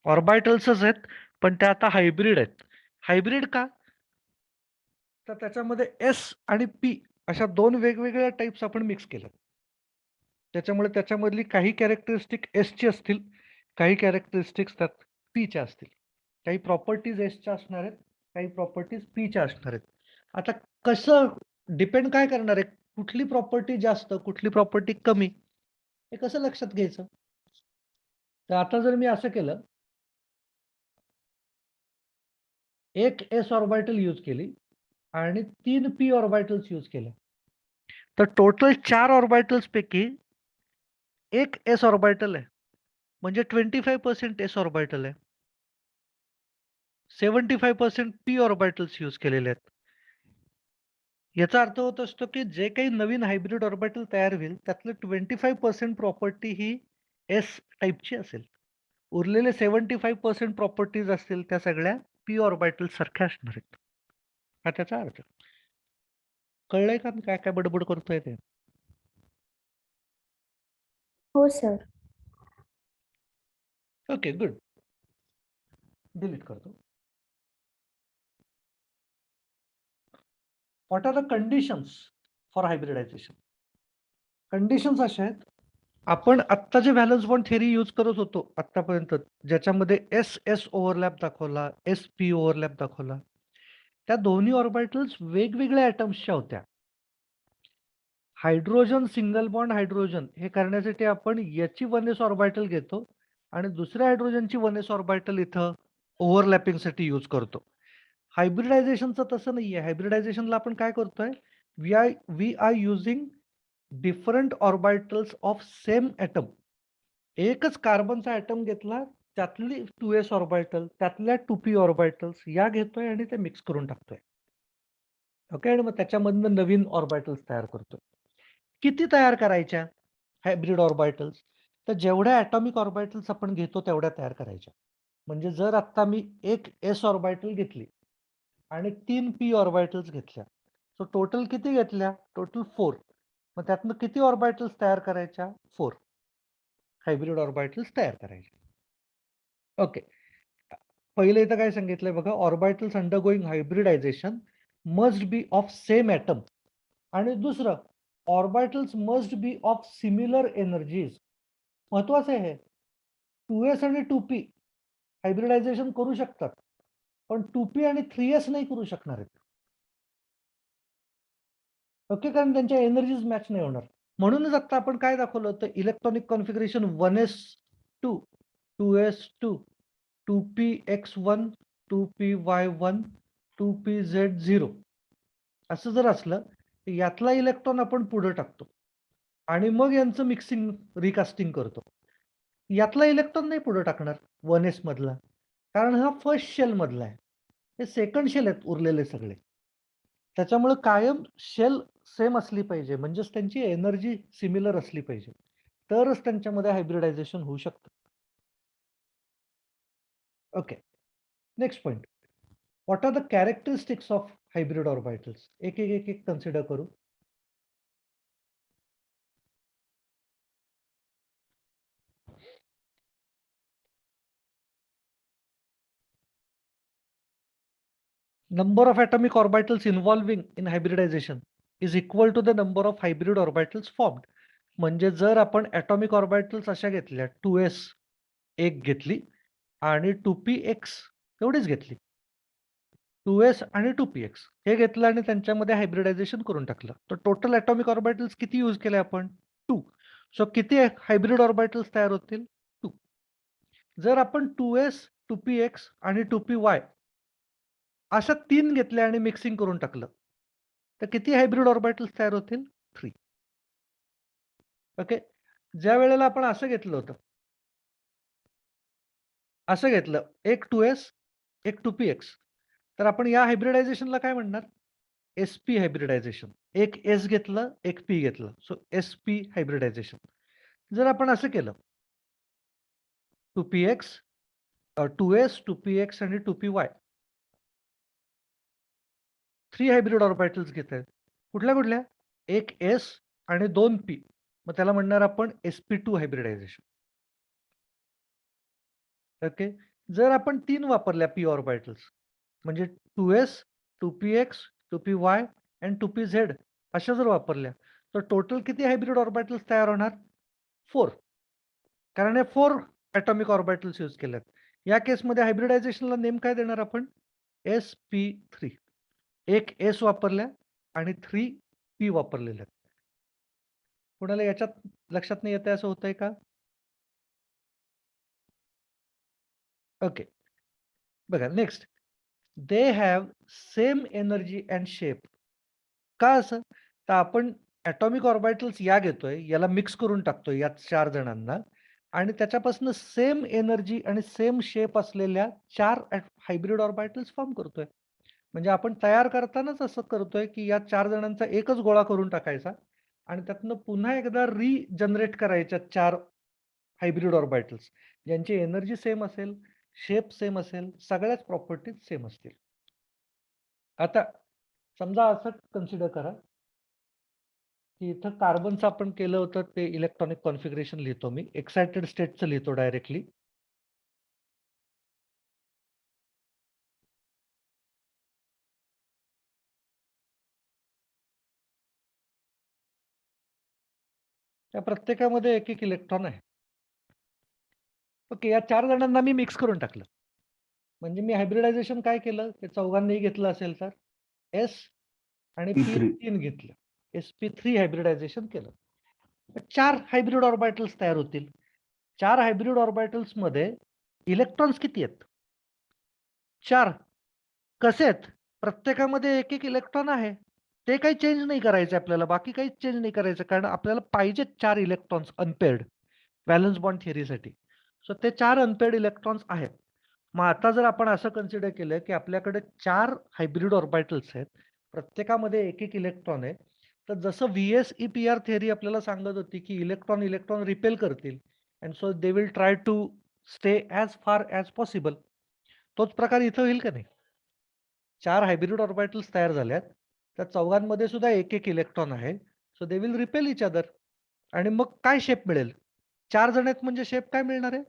ऑर्बिटल्सच आहेत पण त्या आता हायब्रिड आहेत. हायब्रिड का? तर त्याच्यामध्ये एस आणि पी अशा 2 वेगवेगळ्या टाइप्स आपण मिक्स केल्या. त्याच्यामुळे त्याच्यामधली काही कॅरेक्टरिस्टिक एसची असतील, काही कॅरेक्टरिस्टिक्स त्यात पीच्या असतील. काही प्रॉपर्टीज एसच्या असणार आहेत, काही प्रॉपर्टीज पीच्या असणार आहेत. आता कसं डिपेंड काय करणार आहे? कुठली प्रॉपर्टी जास्त, कुठली प्रॉपर्टी कमी, हे कसं लक्षात घ्यायचं? तर आता जर मी असं केलं, एक एस ऑर्बिटल यूज केली आणि 3 पी ऑर्बिटल्स यूज केल्या. तर टोटल 4 ऑर्बिटल्स पैकी एक एस ऑर्बिटल आहे. म्हणजे 25% एस ऑर्बिटल आहे. 75% पी ऑर्बिटल्स यूज केलेले आहेत. याचा अर्थ होत असतो की जे काही नवीन हायब्रिड ऑर्बिटल तयार होईल त्यातलं 25% प्रॉपर्टी ही एस टाईपची असेल. उरलेले 75% प्रॉपर्टीज असतील त्या सगळ्या पी ऑर्बिटल सारख्या असणार आहेत. हा त्याचा अर्थ. कळलंय का मी काय काय बडबड करतोय ते? हो सर. Okay, good. डिलीट करतो. What are the conditions for hybridization? Conditions अशा आहेत, आपण आत्ता जे व्हॅलन्स बॉन्ड थेअरी यूज करत होतो आत्तापर्यंत, ज्याच्यामध्ये एस एस ओव्हरलॅप दाखवला, एस पी ओव्हरलॅप दाखवला, त्या दोन्ही ऑर्बिटल्स वेगवेगळ्या ॲटम्सच्या होत्या. हायड्रोजन सिंगल बॉन्ड हायड्रोजन हे करण्यासाठी आपण याची 1s ऑर्बिटल घेतो आणि दुसऱ्या हायड्रोजनची 1s ऑर्बिटल इथं ओव्हरलॅपिंगसाठी यूज करतो. हायब्रिडायझेशनचं तसं नाहीये. हायब्रिडायझेशनला आपण काय करतोय, we are using different orbitals of same atom. एकच कार्बनचा ॲटम घेतला, त्यातली 2s ऑर्बिटल, त्यातल्या 2p ऑर्बिटल्स या घेतोय आणि ते मिक्स करून टाकतोय. ओके, आणि मग त्याच्यामधनं नवीन ऑर्बिटल्स तयार करतोय. किती तयार करायच्या हायब्रिड ऑर्बिटल्स? तर जेवढ्या ॲटॉमिक ऑर्बिटल्स आपण घेतो तेवढ्या तयार करायच्या. म्हणजे जर आत्ता मी एक s ऑर्बिटल घेतली आणि 3 p ऑर्बिटल्स घेतल्या, सो टोटल किती घेतल्या? टोटल 4. मग त्यातनं किती ऑर्बिटल्स तयार करायच्या? 4 हायब्रिड ऑर्बिटल्स तयार करायचे. ओके, पहिले इथं काय सांगितलंय बघा, orbitals undergoing hybridization must be of same atom. आणि दुसरं, orbitals must be of similar energies. महत्वाचं आहे हे. 2s आणि 2p हायब्रिडायझेशन करू शकतात, पण 2p आणि 3s नाही करू शकणार आहेत. ओके, कारण त्यांच्या एनर्जीज मॅच नाही होणार. म्हणूनच आता आपण काय दाखवलं होतं, electronic configuration 1s2, 2s2, 2px1, 2py1, 2pz0 असं जर असलं, तर यातला इलेक्ट्रॉन आपण पुढे टाकतो आणि मग यांचं मिक्सिंग रिकास्टिंग करतो. यातला इलेक्ट्रॉन नाही पुढे टाकणार 1s मधला, कारण हा फर्स्ट शेल मधला आहे. हे सेकंड शेल आहेत उरलेले सगळे. त्याच्यामुळे कायम शेल सेम असली पाहिजे, म्हणजेच त्यांची एनर्जी सिमिलर असली पाहिजे, तरच त्यांच्यामध्ये हायब्रिडायझेशन होऊ शकतं. Okay, next point, what are the characteristics of hybrid orbitals? एक एक एक एक कन्सिडर करू. Number of atomic orbitals involving in hybridization is equal to the number of hybrid orbitals formed. म्हणजे जर आपण atomic orbitals अशा घेतल्या, 2s एक घेतली आणि 2px एवढीच घेतली, 2s आणि 2px हे घेतलं आणि त्यांच्यामध्ये हायब्रिडायझेशन करून टाकलं, तर टोटल atomic orbitals किती यूज केले आपण? 2. सो किती हायब्रिड ऑर्बिटल्स तयार होतील? 2. जर आपण 2s, 2px आणि 2py अशा 3 घेतल्या आणि मिक्सिंग करून टाकलं, तर किती हायब्रिड ऑर्बिटल्स तयार होतील? 3. ओके, ज्या वेळेला आपण असं घेतलं होतं, असं घेतलं, एक 2s एक 2px, तर आपण या हायब्रिडायझेशनला काय म्हणणार? sp hybridisation. एक s घेतलं, एक p घेतलं, सो sp हायब्रिडायझेशन. जर आपण असं केलं, 2px 2s 2px आणि 2py 3 हायब्रिड ऑर्बिटल्स घेत आहेत. कुठल्या कुठल्या? एक s आणि 2 p, मग त्याला म्हणणार आपण sp2 हायब्रिडायझेशन. ओके, जर आपण 3 वापरल्या p ऑर्बिटल्स, म्हणजे 2s 2px 2py and 2pz अशा जर वापरल्या, तर टोटल किती हायब्रिड ऑर्बिटल्स तयार होणार? 4. कारण हे 4 ॲटॉमिक ऑर्बिटल्स यूज केल्यात. या केसमध्ये हायब्रिडायझेशनला नेम काय देणार आपण? sp3. एक s वापरल्या आणि 3 p वापरलेल्या आहेत. कोणाला याच्यात लक्षात नाही येतंय असं होतंय का? ओके, बघा next, they have same energy and shape. का असं? तर आपण ॲटॉमिक ऑर्बिटल्स या घेतोय, याला मिक्स करून टाकतोय या 4 जणांना आणि त्याच्यापासून सेम एनर्जी आणि सेम शेप असलेल्या 4 हायब्रिड ऑर्बिटल्स फॉर्म करतोय. म्हणजे आपण तयार करतानाच असं करतोय, की या 4 जणांचा एकच गोळा करून टाकायचा आणि त्यातनं पुन्हा एकदा रिजनरेट करायच्या 4 हायब्रिड ऑर्बिटल्स, ज्यांची एनर्जी सेम असेल, शेप सेम असेल, सगळ्याच प्रॉपर्टीज सेम असतील. आता समजा असं कन्सिडर करा, की इथं कार्बनचं आपण केलं होतं ते इलेक्ट्रॉनिक कॉन्फिगरेशन लिहितो मी. एक्सायटेड स्टेटचं लिहितो डायरेक्टली. त्या प्रत्येकामध्ये एक एक इलेक्ट्रॉन आहे. ओके, या 4 जणांना मी मिक्स करून टाकलं. म्हणजे मी हायब्रिडायझेशन काय केलं, ते चौघांनाही घेतलं असेल तर एस आणि P3. P3 घेतलं. sp3 हायब्रिडायझेशन केलं. 4 हायब्रिड ऑर्बिटल्स तयार होतील. 4 हायब्रिड ऑर्बिटल्स मध्ये इलेक्ट्रॉन्स किती आहेत? 4. कसे आहेत? प्रत्येकामध्ये एक एक इलेक्ट्रॉन आहे. ते काही चेंज नाही करायचं आपल्याला, बाकी काहीच चेंज नाही करायचं, कारण आपल्याला पाहिजेत 4 इलेक्ट्रॉन्स अनपेअर्ड व्हॅलन्स बॉन्ड थिअरीसाठी. सो ते 4 अनपेअर्ड इलेक्ट्रॉन्स आहेत. मग आता जर आपण असं कन्सिडर केलं की आपल्याकडे 4 हायब्रिड ऑर्बिटल्स आहेत, प्रत्येकामध्ये एक एक इलेक्ट्रॉन आहे, तर जसं VSEPR थिअरी आपल्याला सांगत होती की इलेक्ट्रॉन इलेक्ट्रॉन रिपेल करतील and so they will try to stay as far as possible. तोच प्रकार इथं होईल का नाही? 4 हायब्रिड ऑर्बिटल्स तयार झाल्यात, त्या चौघांमध्ये सुद्धा एक एक इलेक्ट्रॉन आहे. So they will repel each other. आणि मग काय शेप मिळेल? 4 जण आहेत म्हणजे शेप काय मिळणार आहे?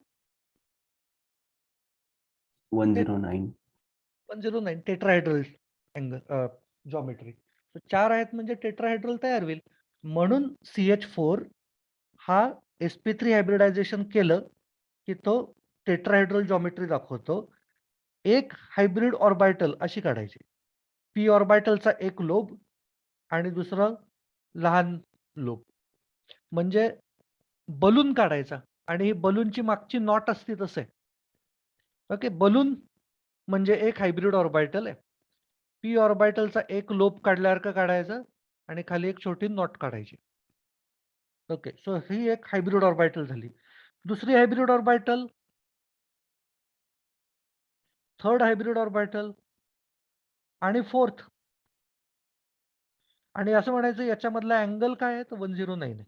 109. 109 टेट्राहेड्रल अँगल जॉमेट्री. 4 आहेत म्हणजे टेट्राहेड्रल तयार होईल. म्हणून CH4 हा sp3 हायब्रिडायझेशन केलं की तो टेट्राहेड्रल जॉमेट्री दाखवतो. एक हायब्रिड ऑर्बिटल अशी काढायची. p ऑर्बिटलचा एक लोब आणि दुसरं लहान लोब. म्हणजे बलून काढायचा आणि ही बलूनची मागची नॉट असते तसं आहे. ओके, बलून म्हणजे एक हायब्रिड ऑर्बिटल आहे. p ऑर्बिटलचा एक लोब काढल्यासारखं काढायचं आणि खाली एक छोटी नॉट काढायची. ओके, सो ही एक हायब्रिड ऑर्बिटल झाली. दुसरी hybrid orbital, third hybrid orbital आणि फोर्थ. आणि असं म्हणायचं याच्यामधला अँगल काय आहे? तर 109 आहे.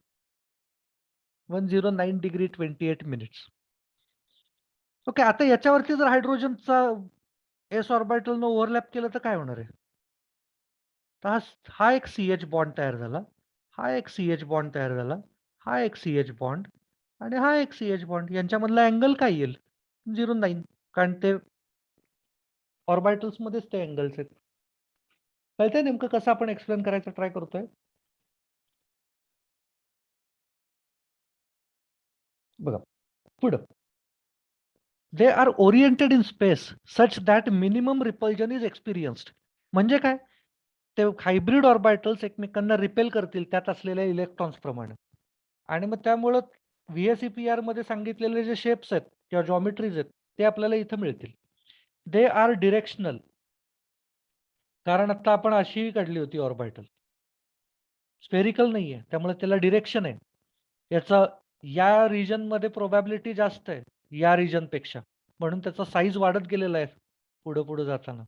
109 डिग्री 28 मिनिट्स. ओके, आता याच्यावरती जर हायड्रोजनचा एस ऑर्बिटलनं ओव्हरलॅप केलं तर काय होणार आहे? तर हा एक CH बॉन्ड तयार झाला, हा एक CH बॉन्ड तयार झाला, हा एक CH बॉन्ड आणि हा एक CH बॉन्ड. यांच्यामधला अँगल काय येईल? 09. कारण ते ऑर्बिटल्स मध्येच ते अँगल्स आहेत. कळतंय नेमकं कसं आपण एक्सप्लेन करायचं ट्राय करतोय? बघा पुढं. They are oriented in space such that minimum repulsion is experienced. म्हणजे काय? ते हायब्रिड ऑर्बिटल्स एकमेकांना रिपेल करतील त्यात असलेल्या इलेक्ट्रॉन्स प्रमाणे. आणि मग त्यामुळं VSEPR मध्ये सांगितलेले जे शेप्स आहेत किंवा जॉमेट्रीज आहेत ते आपल्याला इथं मिळतील. They are directional. कारण आता आपण अशीही काढली होती ऑर्बिटल. स्फेरिकल नाहीये, त्यामुळे त्याला डिरेक्शन आहे. याचा या रिजन मध्ये प्रोबॅबिलिटी जास्त आहे या रिजन पेक्षा, म्हणून त्याचा साईज वाढत गेलेला आहे पुढे पुढे जाताना.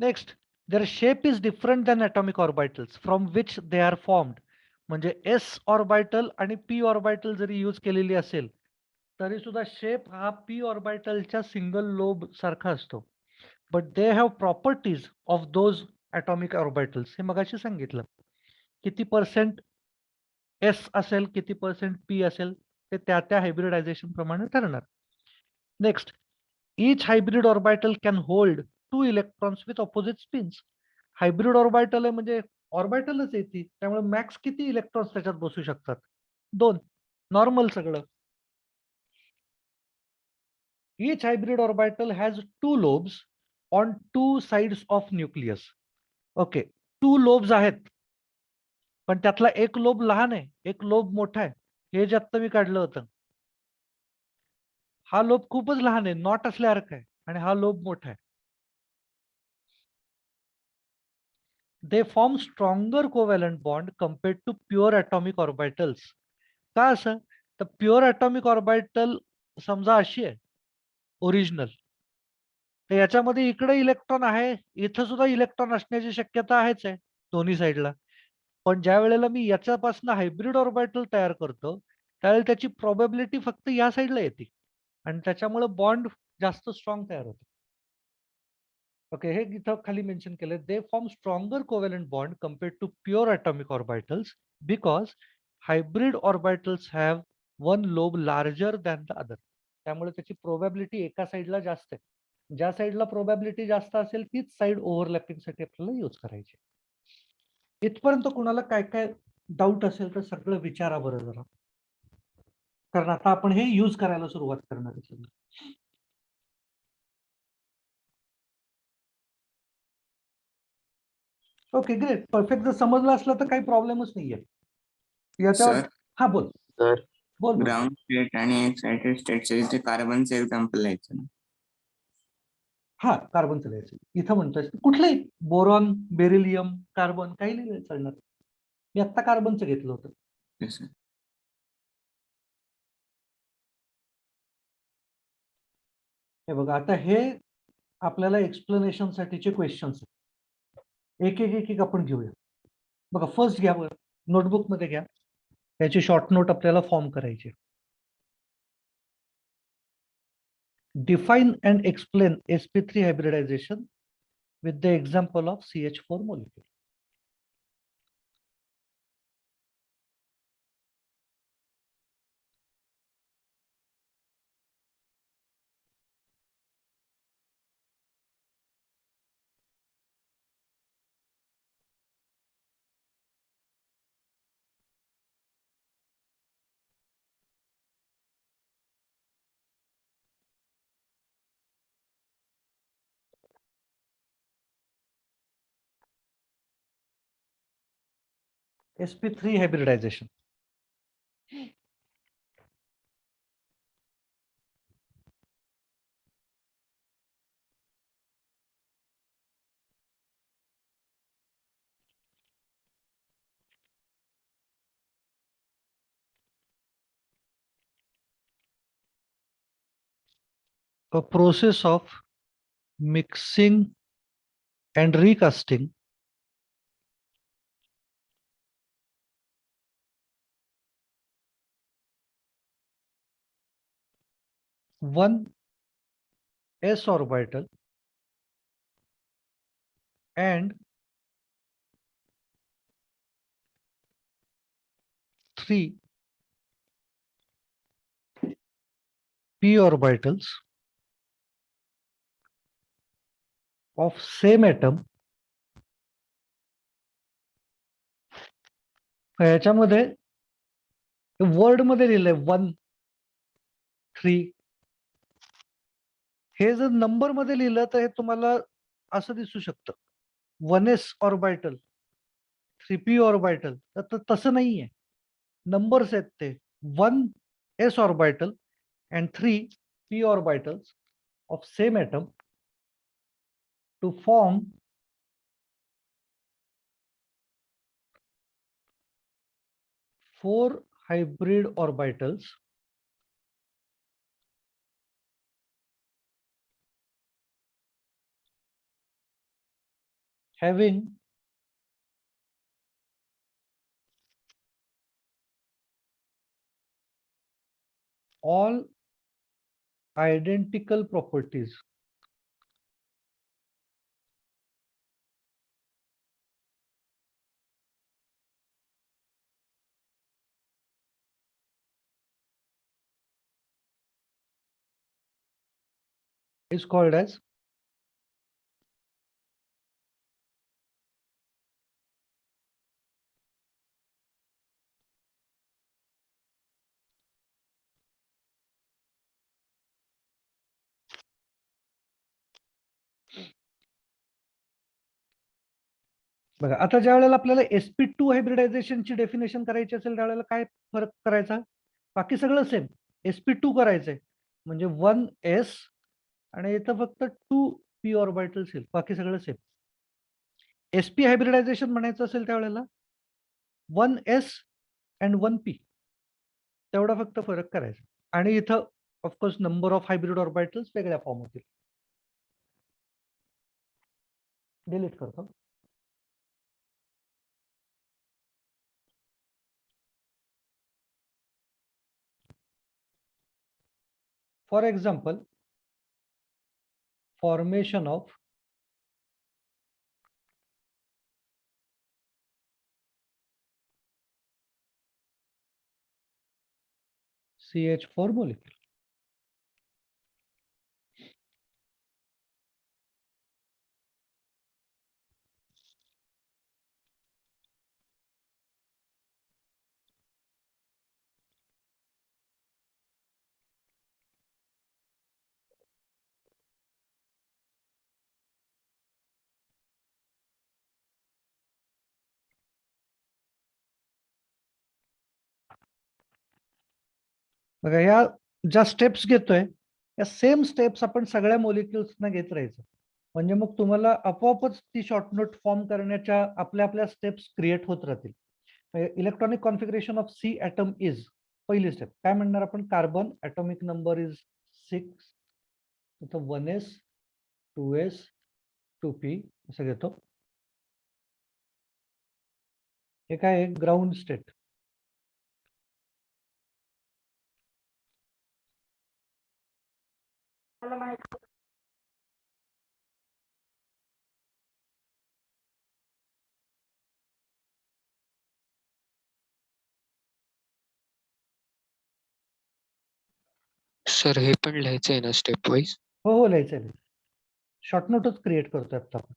Next, their shape is different than atomic orbitals from which they are formed. म्हणजे S ऑर्बिटल आणि P ऑर्बिटल जरी यूज केलेली असेल तरी सुद्धा शेप हा P ऑर्बिटलच्या सिंगल लोब सारखा असतो. But they have properties of those atomic orbitals. हे मगाशी सांगितलं. किती पर्सेंट S असेल, किती पर्सेंट P असेल, ते त्या त्या हायब्रिडायझेशन प्रमाणे ठरणार. Next, each hybrid orbital can hold 2 electrons with opposite spins. Hybrid orbital आहे म्हणजे ऑर्बिटलच आहे ती, त्यामुळे मॅक्स किती इलेक्ट्रॉन्स त्याच्यात बसू शकतात? 2. नॉर्मल सगळं. Each hybrid orbital has 2 lobes on 2 sides of nucleus. Okay, 2 lobes आहेत, पण त्यातला एक लोब लहान आहे, एक लोब मोठा आहे. हे जे आत्ता मी काढलं होतं, हा लोब खूपच लहान आहे, नॉट असल्यासारखा आहे, आणि हा लोब मोठा आहे. They form stronger covalent bond compared to pure atomic orbitals. का असं? तर प्युअर ॲटॉमिक ऑर्बिटल समजा अशी आहे ओरिजिनल, तर याच्यामध्ये इकडे इलेक्ट्रॉन आहे, इथं सुद्धा इलेक्ट्रॉन असण्याची शक्यता आहेच आहे दोन्ही साईडला. पण ज्या वेळेला मी याच्यापासून हायब्रिड ऑर्बिटल तयार करतो त्यावेळेला त्याची प्रोबॅबिलिटी फक्त या साईडला येते आणि त्याच्यामुळे बॉन्ड जास्त स्ट्रॉंग तयार होतो. ओके, हे इथं खाली मेन्शन केलं. They form stronger covalent bond compared to pure atomic orbitals because hybrid orbitals have one lobe larger than the other. त्यामुळे त्याची प्रोबॅबिलिटी एका साईडला जास्त आहे. ज्या साईडला प्रोबॅबिलिटी जास्त असेल तीच साईड ओव्हरलॅपिंगसाठी आपल्याला यूज करायची. इथपर्यंत कुणाला काय काय डाऊट असेल तर सगळं विचारा बरं जरा, कारण आता आपण हे यूज करायला सुरुवात करणार आहे सगळं. Okay great, perfect. जर समजलं असलं तर काही प्रॉब्लेमच नाहीये याच्यावर. सर हा बोल सर बोल बोल. ग्राउंड स्टेट आणि एक्साइटेड स्टेटच्या इथे कार्बनचं एक्झाम्पल लिहायचं ना. हा कार्बनचं लिहायचं इथं म्हणतोय कुठलंही बोरॉन, बेरिलियम, कार्बन काही लिहिलं चालणार. मी आत्ता कार्बनचं घेतलं होतं. Yes, sir. हे बघा आता हे आपल्याला एक्सप्लेनेशन साठीचे क्वेश्चन्स एक एक एक एक आपण घेऊया. बघा फर्स्ट घ्या बरं, नोटबुक मध्ये घ्या, त्याची शॉर्ट नोट आपल्याला फॉर्म करायची. Define and explain sp3 hybridization with the example of CH4 molecule. sp3 hybridization. A process of mixing and recasting one s orbital and three p orbitals of same atom. याच्यामध्ये word मध्ये लिहिलंय 1 3. हे जर number मध्ये लिहिलं तर हे तुम्हाला असं दिसू शकतं 1s ऑर्बिटल 3p ऑर्बिटल, तर तसं नाहीये. नंबर्स आहेत ते 1s orbital and 3p orbitals of same atom to form 4 hybrid orbitals having all identical properties. Is called as बघा. आता ज्या वेळेला आपल्याला sp2 हायब्रिडायझेशनची डेफिनेशन करायची असेल त्यावेळेला काय फरक करायचा? बाकी सगळं सेम, sp2 करायचंय म्हणजे 1s आणि इथं फक्त 2p ऑर्बिटल्स येईल, बाकी सगळं सेम. sp हायब्रिडायझेशन म्हणायचं असेल त्यावेळेला 1s and 1p तेवढा फक्त फरक करायचा. आणि इथं of course number of hybrid orbitals वेगळ्या फॉर्म होतील. डिलीट करतो. For example, formation of CH4 molecule. बघा या ज्या स्टेप्स घेतोय या सेम स्टेप्स आपण सगळ्या मोलिक्युल्सना घेत राहायचं. म्हणजे मग तुम्हाला आपोआपच ती शॉर्ट नोट फॉर्म करण्याच्या आपल्या आपल्या स्टेप्स क्रिएट होत राहतील. Electronic configuration of C atom is पहिली स्टेप काय म्हणणार आपण? कार्बन ॲटॉमिक नंबर इज 6, इथं 1s 2s 2p असं घेतो. हे काय आहे? Ground state. सर हे पण लिहायचं आहे ना स्टेप वाईज? हो हो लिहायचं आहे. शॉर्ट नोटच क्रिएट करतोय आता आपण.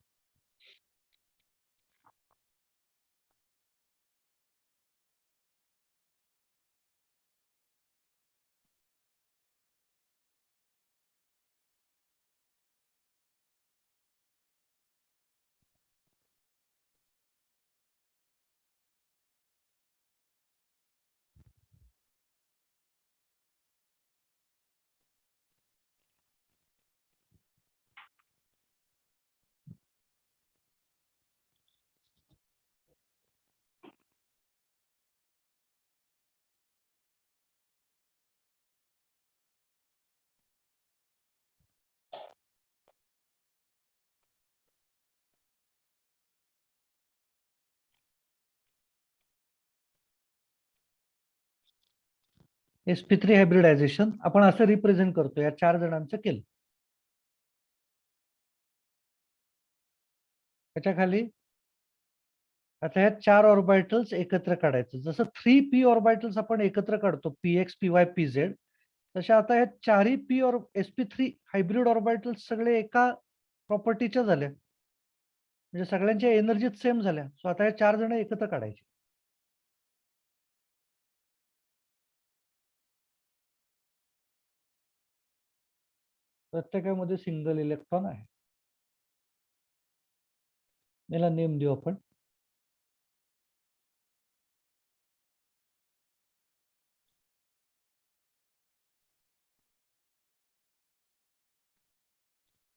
sp3 हायब्रिडायझेशन आपण असं रिप्रेझेंट करतो. या 4 जणांचं केलं. त्याच्या खाली आता ह्या 4 ऑर्बिटल्स एकत्र काढायचं. जसं 3p ऑर्बिटल्स आपण एकत्र काढतो px py pz, तशा आता ह्या 4ही p और sp3 हायब्रिड ऑर्बिटल्स सगळे एका प्रॉपर्टीच्या झाल्या. म्हणजे सगळ्यांच्या एनर्जीज सेम झाल्या. सो आता हे 4 जण एकत्र काढायचे. प्रत्येकामध्ये सिंगल इलेक्ट्रॉन आहे. याला नेम देऊ आपण.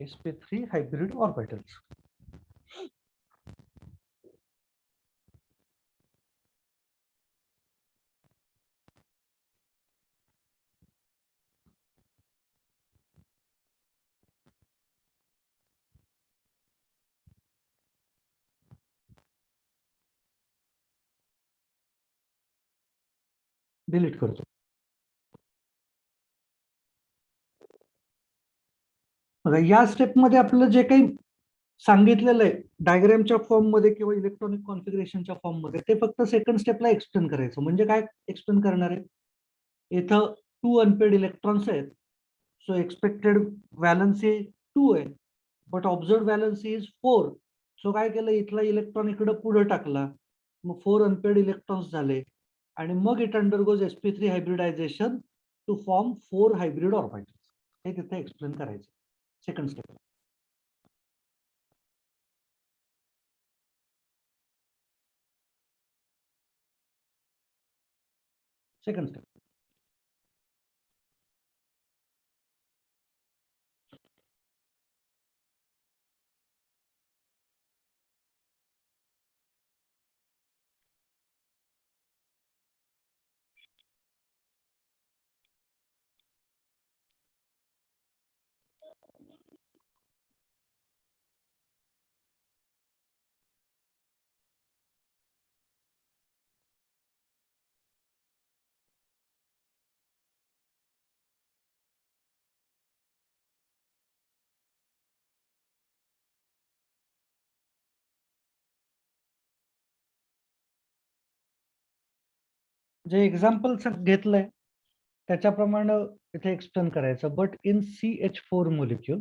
sp3 hybrid orbitals. डिलीट करतो. बघा या स्टेपमध्ये आपलं जे काही सांगितलेलं आहे डायग्रामच्या फॉर्म मध्ये किंवा इलेक्ट्रॉनिक कॉन्फिगरेशनच्या फॉर्म मध्ये, ते फक्त सेकंड स्टेपला एक्सप्लेन करायचं. म्हणजे काय एक्सप्लेन करणार आहे? इथं 2 अनपेड इलेक्ट्रॉन्स आहेत. सो एक्सपेक्टेड व्हॅलन्सी 2 आहे, but observe valency is 4. So काय केलं? इथला इलेक्ट्रॉन इकडे पुढे टाकला, मग 4 अनपेड इलेक्ट्रॉन्स झाले आणि मग it undergoes sp3 hybridization to form 4 hybrid orbitals. हे तिथे एक्सप्लेन करायचं सेकंड स्टेप. Second step. जे एक्झाम्पल घेतलंय त्याच्याप्रमाणे इथे एक्सप्लेन करायचं. बट इन CH4 मोलिक्यूल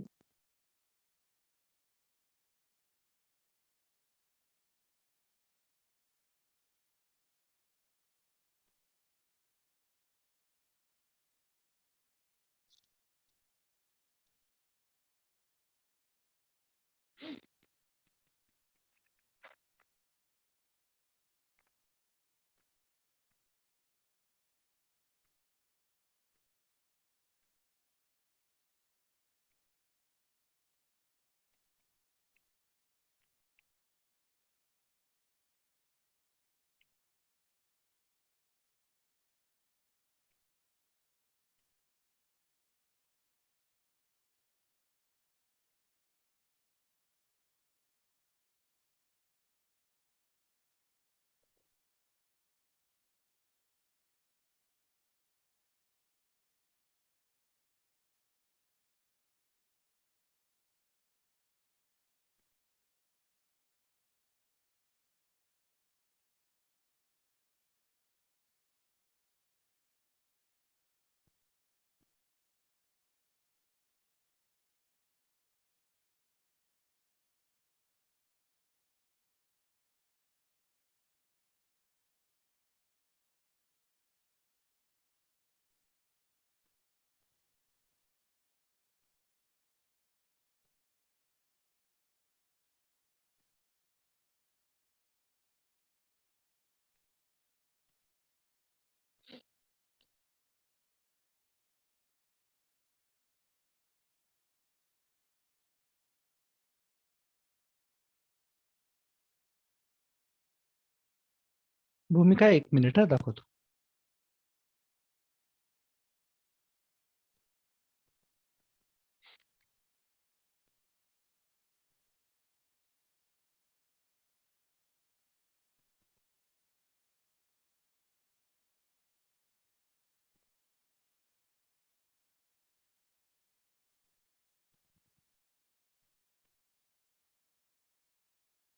भूमिका 1 मिनिट दाखवतो.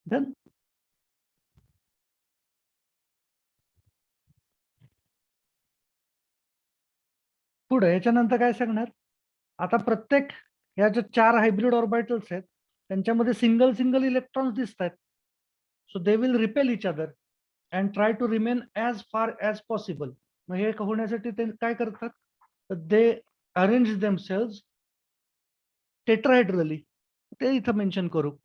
Done? पुढे याच्यानंतर काय सांगणार? आता प्रत्येक या ज्या 4 हायब्रिड ऑर्बिटल्स आहेत त्यांच्यामध्ये सिंगल सिंगल इलेक्ट्रॉन्स दिसत आहेत. So they will repel each other and try to remain as far as possible. मग हे होण्यासाठी ते काय करतात? They arrange themselves tetrahedrally. ते इथं मेन्शन करू.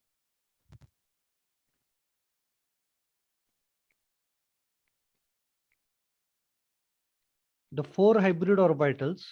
The 4 hybrid orbitals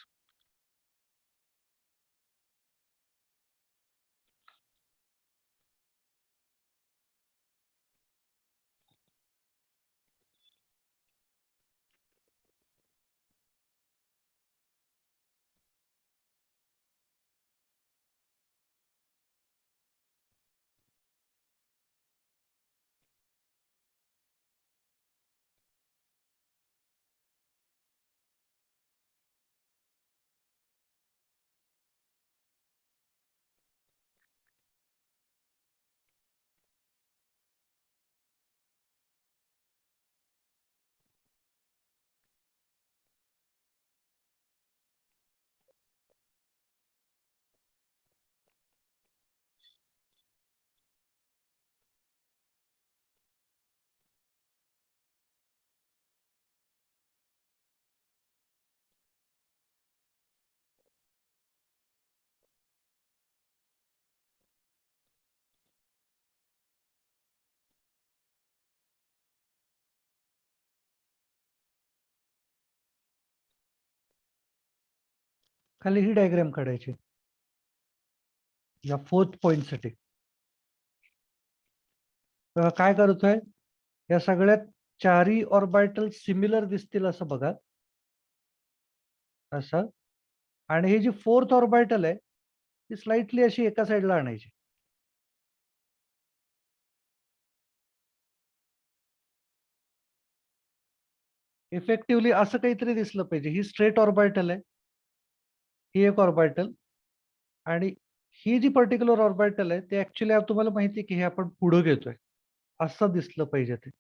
खाली ही डायग्राम काढायची या 4th पॉइंट साठी. काय करतोय? या सगळ्यात 4ही ऑर्बिटल सिमिलर दिसतील असं बघा. असं. आणि ही जी 4th ऑर्बिटल आहे ती स्लाइटली अशी एका साईडला आणायची. इफेक्टिव्हली असं काहीतरी दिसलं पाहिजे. ही स्ट्रेट ऑर्बिटल आहे, ही एक ऑर्बिटल, आणि ही जी पर्टिक्युलर ऑर्बिटल आहे ते ऍक्च्युली तुम्हाला माहिती आहे की हे आपण पुढे घेतोय असं दिसलं पाहिजे. ते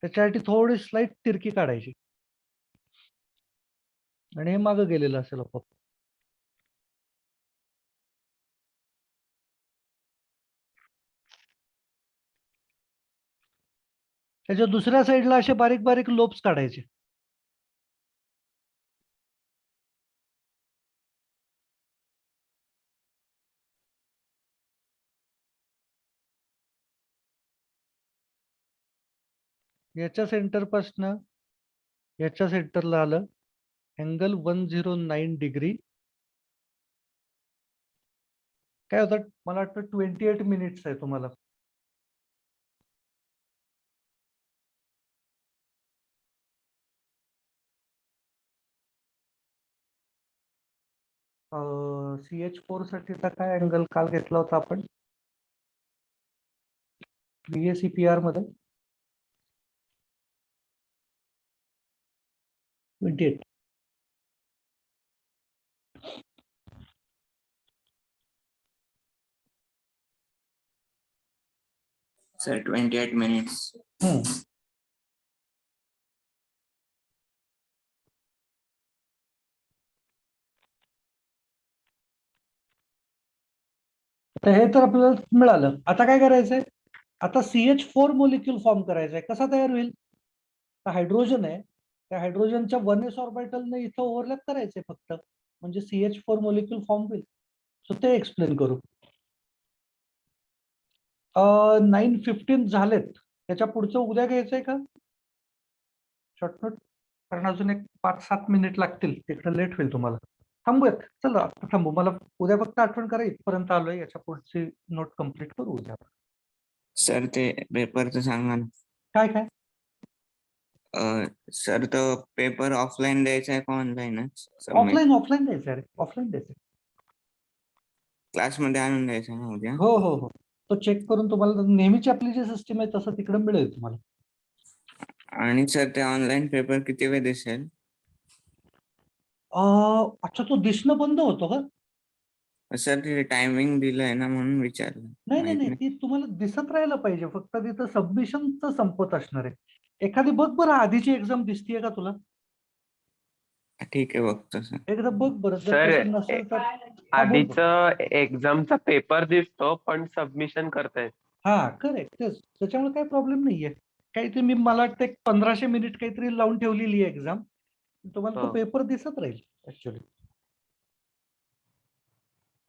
त्याच्यासाठी थोडी स्लाइट तिरकी काढायची आणि हे मागं गेलेलं असेल आपोआप. त्याच्या दुसऱ्या साईडला असे बारीक बारीक लोब्स काढायचे. याच्या सेंटर पासनं याच्या सेंटरला आलं अँगल 109 डिग्री. काय होतं? मला वाटतं 28 मिनिट्स आहे तुम्हाला. CH4 साठीचा काय अँगल काल घेतला होता आपण VACPR मध्ये? 28. Sir, 28 minutes. तर हे तर आपल्याला मिळालं. आता काय करायचंय? आता CH4 मोलिक्यूल फॉर्म करायचा आहे. कसा तयार होईल? हायड्रोजन आहे, त्या हायड्रोजनच्या 1s ऑर्बिटलने इथं ओव्हरलॅप करायचंय फक्त, म्हणजे CH4 मोलिक्यूल फॉर्म होईल. सो ते एक्सप्लेन करू. 9:15 झालेत. त्याच्या पुढचं उद्या घ्यायचंय का शॉर्टनोट? कारण अजून एक 5-7 मिनिट लागतील, तिकडे लेट होईल तुम्हाला. थांबूयात. चला आता थांबू. मला उद्या फक्त आठवण करा इथपर्यंत आलोय, याच्या पुढची नोट कम्प्लीट करू उद्या. सर ते पेपरचं सांगा ना. काय काय? सर तो पेपर ऑफलाईन द्यायचा आहे का ऑनलाईनच ऑफलाईन ऑफलाईन द्यायचं रे, ऑफलाईन द्यायचं. क्लासमध्ये आणून द्यायचा ना उद्या? हो हो हो, तो चेक करून तुम्हाला नेहमीची आपली जी सिस्टीम आहे तसं तिकडे मिळेल तुम्हाला. आणि सर ते ऑनलाईन पेपर किती वेळ दिसेल? अच्छा, तो दिसणं बंद होतो का? सर तिथे टायमिंग दिलंय ना म्हणून विचारलं. नाही नाही माहित नाही, ती तुम्हाला दिसत राहायला पाहिजे, फक्त तिथं सबमिशनचं संपत असणार आहे. एखादी बघ बरं, आधीची एक्झाम दिसतीये का तुला? ठीक आहे, बघतो सर. एकदा बघ बरं, जर सर, तसं नसेल तर हा, बोल बोल. आधीच एक्झामचा पेपर दिसतो पण सबमिशन करतायत. हा करेक्ट, तेच त्याच्यामुळे काही प्रॉब्लेम नाहीये. काहीतरी मी मला वाटतं 1500 मिनिट काहीतरी लावून ठेवलेली आहे एक्झाम, तुम्हाला तो हो. पेपर दिसत राहील ऍक्च्युअली.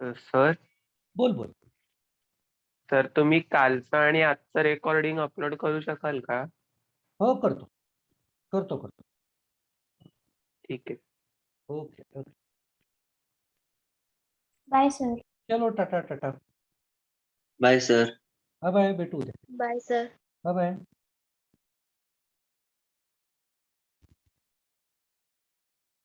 सर बोल बोल. सर तुम्ही कालचं आणि आजचं रेकॉर्डिंग अपलोड करू शकाल का? हो करतो करतो करतो. ठीक आहे. Okay okay, bye sir. चलो टाटा टाटा. Bye sir. बाय बाय, भेटू उद्या. Bye sir. Bye bye.